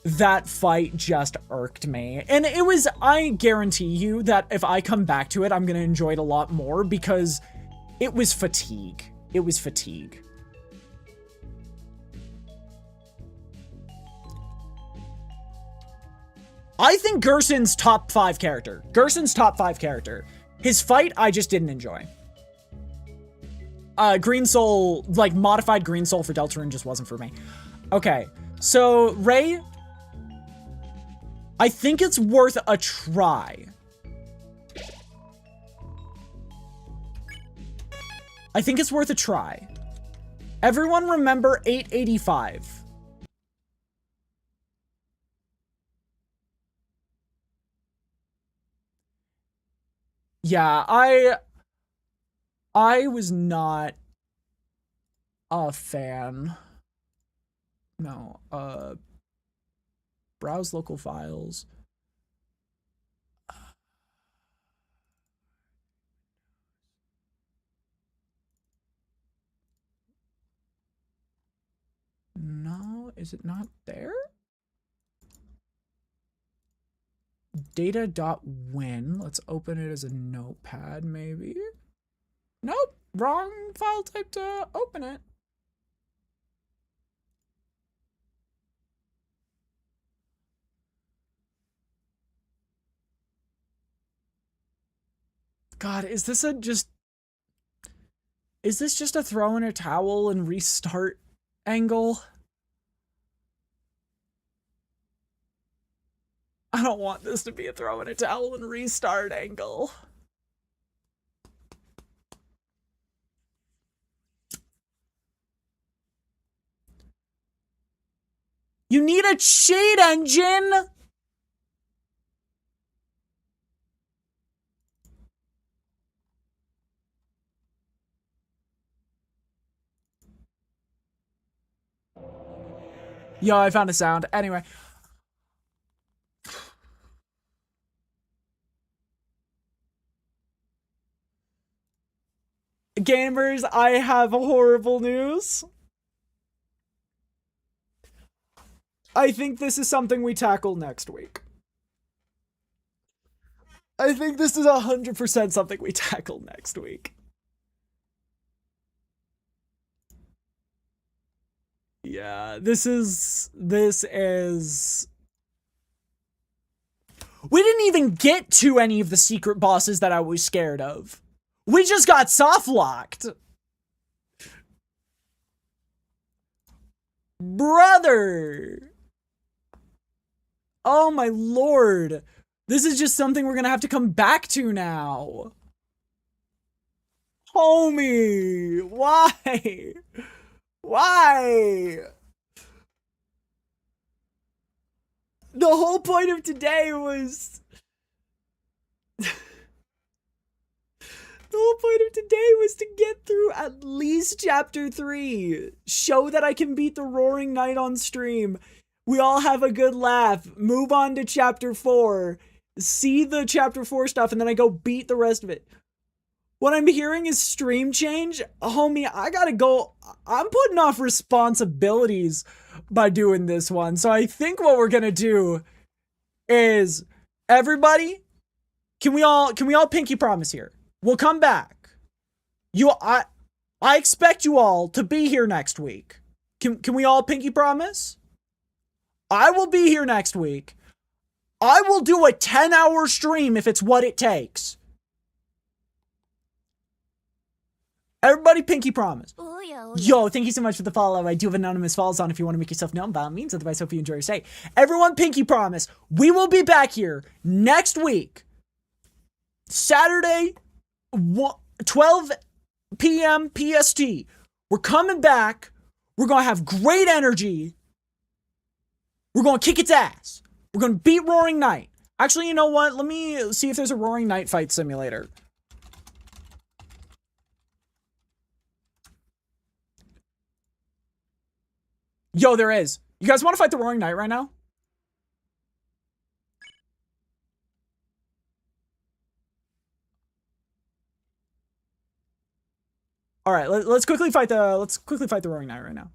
that fight just irked me. And it was, I guarantee you that if I come back to it, I'm gonna enjoy it a lot more because it was fatigue. It was fatigue. I think Gerson's top 5 character. Gerson's top 5 character. His fight, I just didn't enjoy. Green Soul, like modified Green Soul for Deltarune just wasn't for me. Okay, so Ray, I think it's worth a try. I think it's worth a try. Everyone remember 885. Yeah, I was not a fan. No, browse local files. No, is it not there? data.win. Let's open it as a notepad, maybe. Nope, wrong file type to open it. God, is this just a throw in a towel and restart angle? I don't want this to be a throw in a towel and restart angle. You need a cheat engine! Yo, I found a sound. Anyway. Gamers, I have horrible news. I think this is something we tackle next week. I think this is 100% something we tackle next week. Yeah, this is... We didn't even get to any of the secret bosses that I was scared of. We just got soft locked. Brother. Oh my lord. This is just something we're gonna have to come back to now. Homie, why? Why? The whole point of today was... The whole point of today was to get through at least chapter 3. Show that I can beat the Roaring Knight on stream. We all have a good laugh. Move on to chapter 4. See the chapter 4 stuff, and then I go beat the rest of it. What I'm hearing is stream change. Homie, I gotta go. I'm putting off responsibilities by doing this one. So I think what we're gonna do is, everybody, can we all pinky promise here? We'll come back. I expect you all to be here next week. Can we all pinky promise? I will be here next week. I will do a 10-hour stream if it's what it takes. Everybody pinky promise. Oh, yeah. Yo, thank you so much for the follow. I do have anonymous follows on if you want to make yourself known by all means. Otherwise, hope you enjoy your stay. Everyone pinky promise. We will be back here next week. Saturday, 12 p.m. PST. We're coming back. We're going to have great energy. We're going to kick its ass. We're going to beat Roaring Knight. Actually, you know what? Let me see if there's a Roaring Knight fight simulator. Yo, there is. You guys want to fight the Roaring Knight right now? All right, let's quickly fight the Roaring Knight right now.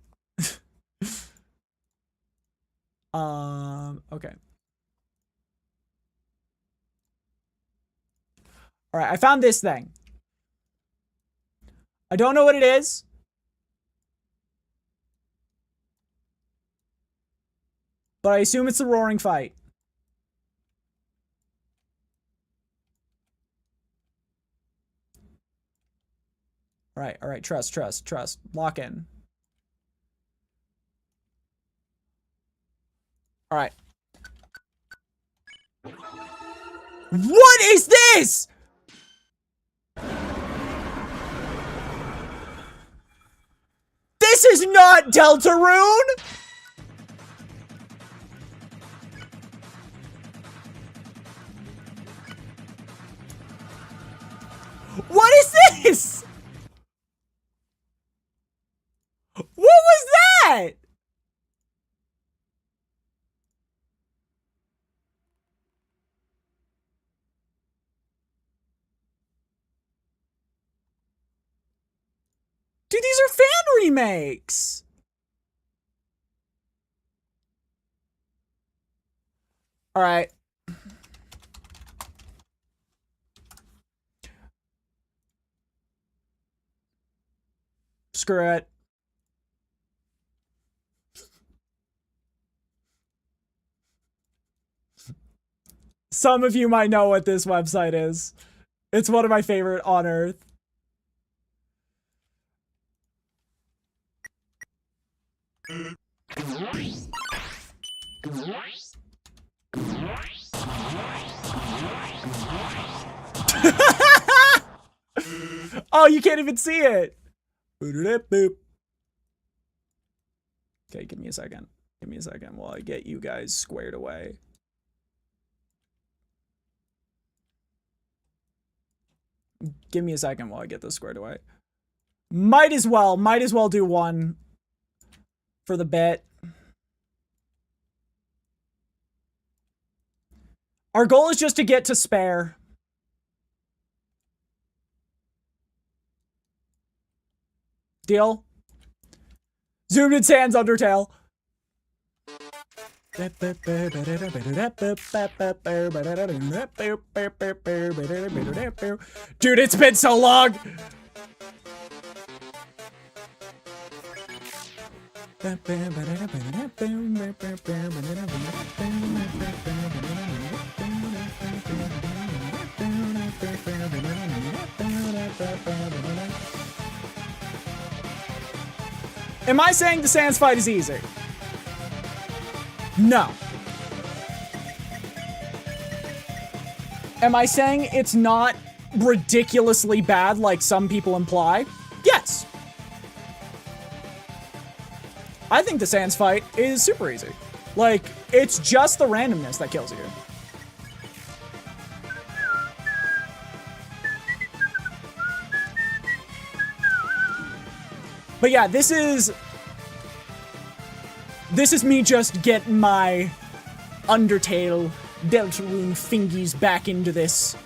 Okay. All right, I found this thing. I don't know what it is. But I assume it's the roaring fight. All right, trust. Lock in. All right. What is this? This is not Deltarune! What is this? What was that? Dude, these are fan remakes. All right. screw it. Some of you might know what this website is. It's one of my favorite on earth. Oh, you can't even see it. Okay, give me a second. Give me a second while I get you guys squared away. Give me a second while I get this squared away. Might as well do one for the bit. Our goal is just to get to spare. Deal? Zoomed in Sans Undertale. Dude, it's been so long. Am I saying the Sans fight is easy? No. Am I saying it's not ridiculously bad like some people imply? Yes. I think the Sans fight is super easy. Like, it's just the randomness that kills you. But yeah, this is me just getting my Undertale Deltarune fingies back into this.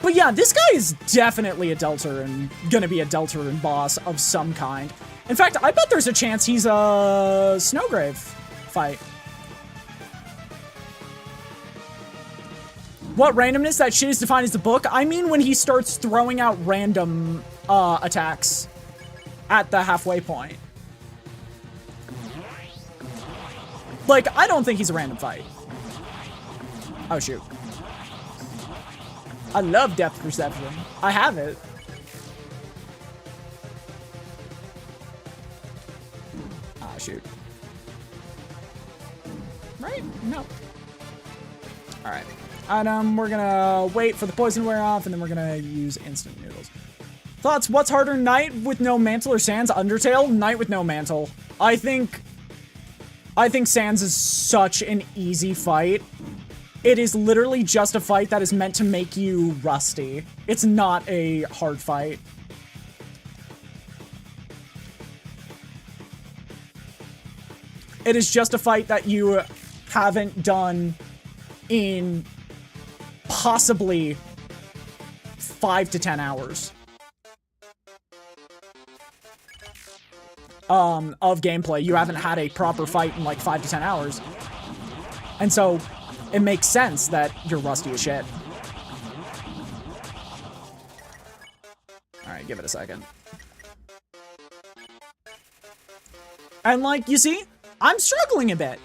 But yeah, this guy is definitely a Deltarune, gonna be a Deltarune boss of some kind. In fact, I bet there's a chance he's a Snowgrave fight. What randomness? That shit is defined as the book? I mean when he starts throwing out random attacks at the halfway point. Like, I don't think he's a random fight. Oh, shoot. I love depth perception. I have it. Ah, shoot. Right? No. Alright. We're gonna wait for the poison to wear off, and then we're gonna use instant noodles. Thoughts? What's harder, Knight with no mantle or Sans Undertale? Knight with no mantle. I think Sans is such an easy fight. It is literally just a fight that is meant to make you rusty. It's not a hard fight. It is just a fight that you haven't done in possibly 5 to 10 hours. Of gameplay. You haven't had a proper fight in like 5 to 10 hours. And so, it makes sense that you're rusty as shit. Alright, give it a second. And like, you see, I'm struggling a bit.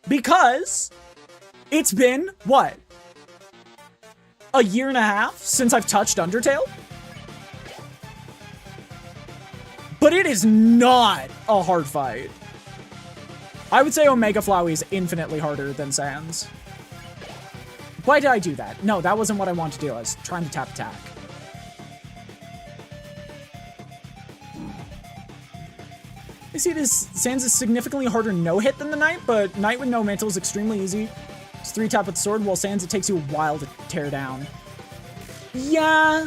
Because it's been, what? A year and a half since I've touched Undertale? But it is not a hard fight. I would say Omega Flowey is infinitely harder than Sans. Why did I do that? No, that wasn't what I wanted to do. I was trying to tap attack. You see, this Sans is significantly harder no-hit than the Knight, but Knight with no mantle is extremely easy. It's 3-tap with the sword, while Sans, it takes you a while to tear down. Yeah.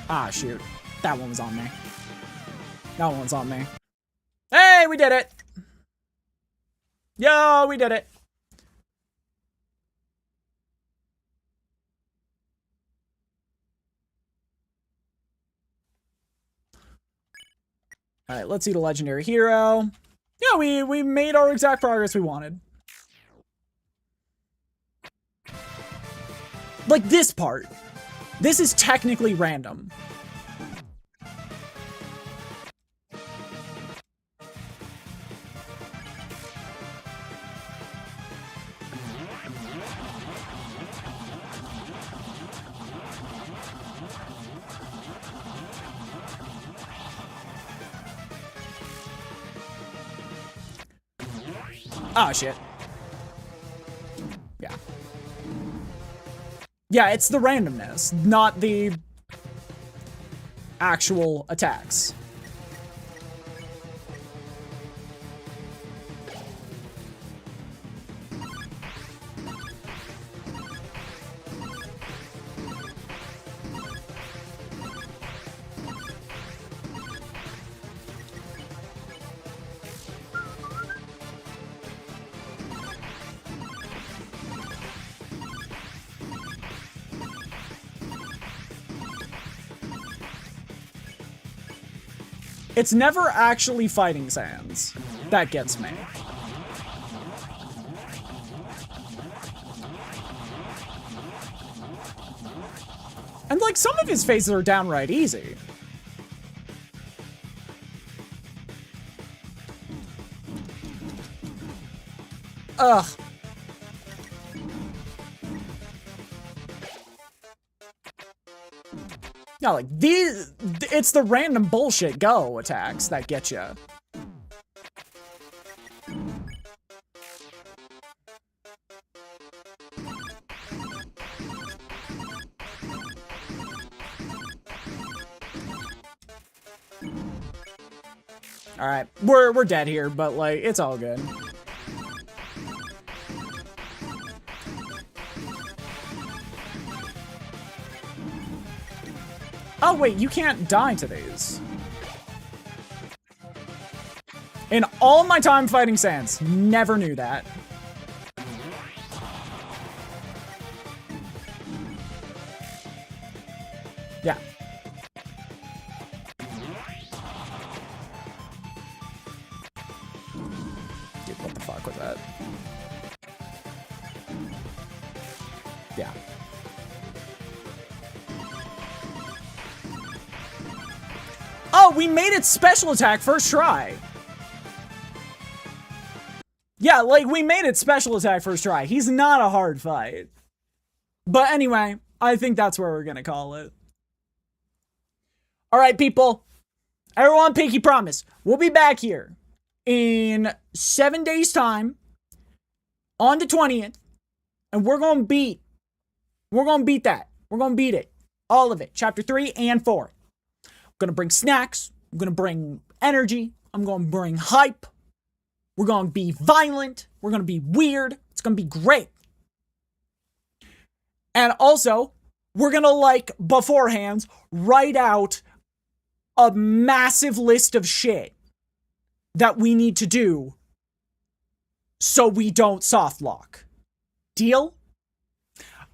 Ah, shoot. That one was on me. That one's on me. Hey, we did it! Yo, we did it! Alright, let's see the legendary hero. Yeah, we made our exact progress we wanted. Like this part. This is technically random. Oh, shit. Yeah. Yeah, it's the randomness, not the actual attacks. It's never actually fighting Sans. That gets me. And like some of his phases are downright easy. Ugh. Yeah, like these, it's the random bullshit go attacks that get you. All right, we're dead here, but like it's all good. Oh wait, you can't die to these. In all my time fighting Sans, never knew that. Yeah. Dude, what the fuck was that? Yeah. Oh, we made it special attack first try. Yeah, like, we made it special attack first try. He's not a hard fight. But anyway, I think that's where we're gonna call it. Alright, people. Everyone, pinky promise. We'll be back here in 7 days' time on the 20th. And we're gonna beat that. We're gonna beat it. All of it. Chapter 3 and 4. I'm gonna bring snacks. I'm gonna bring energy. I'm gonna bring hype. We're gonna be violent. We're gonna be weird. It's gonna be great. And also, we're gonna, like, beforehand, write out a massive list of shit that we need to do so we don't soft lock. Deal?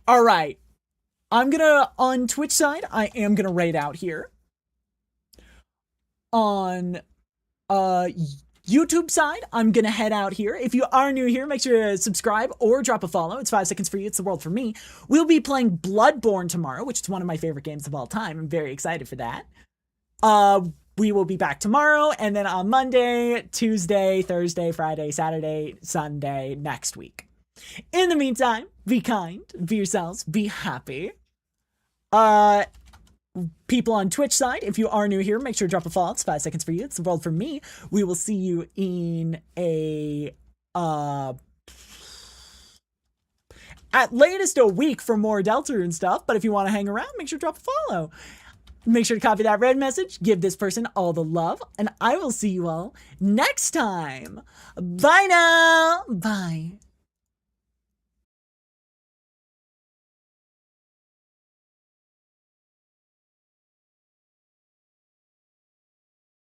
Alright. I'm gonna, on Twitch side, I am gonna raid out here. On YouTube side, I'm gonna head out here. If you are new here, make sure to subscribe or drop a follow. It's 5 seconds for you, it's the world for me. We'll be playing Bloodborne tomorrow, which is one of my favorite games of all time. I'm very excited for that. We will be back tomorrow, and then on Monday, Tuesday, Thursday, Friday, Saturday, Sunday, next week. In the meantime, be kind, be yourselves, be happy. People on Twitch side, if you are new here, make sure to drop a follow. It's 5 seconds for you. It's the world for me. We will see you in a, at latest a week for more Deltarune stuff. But if you want to hang around, make sure to drop a follow. Make sure to copy that red message. Give this person all the love. And I will see you all next time. Bye now. Bye.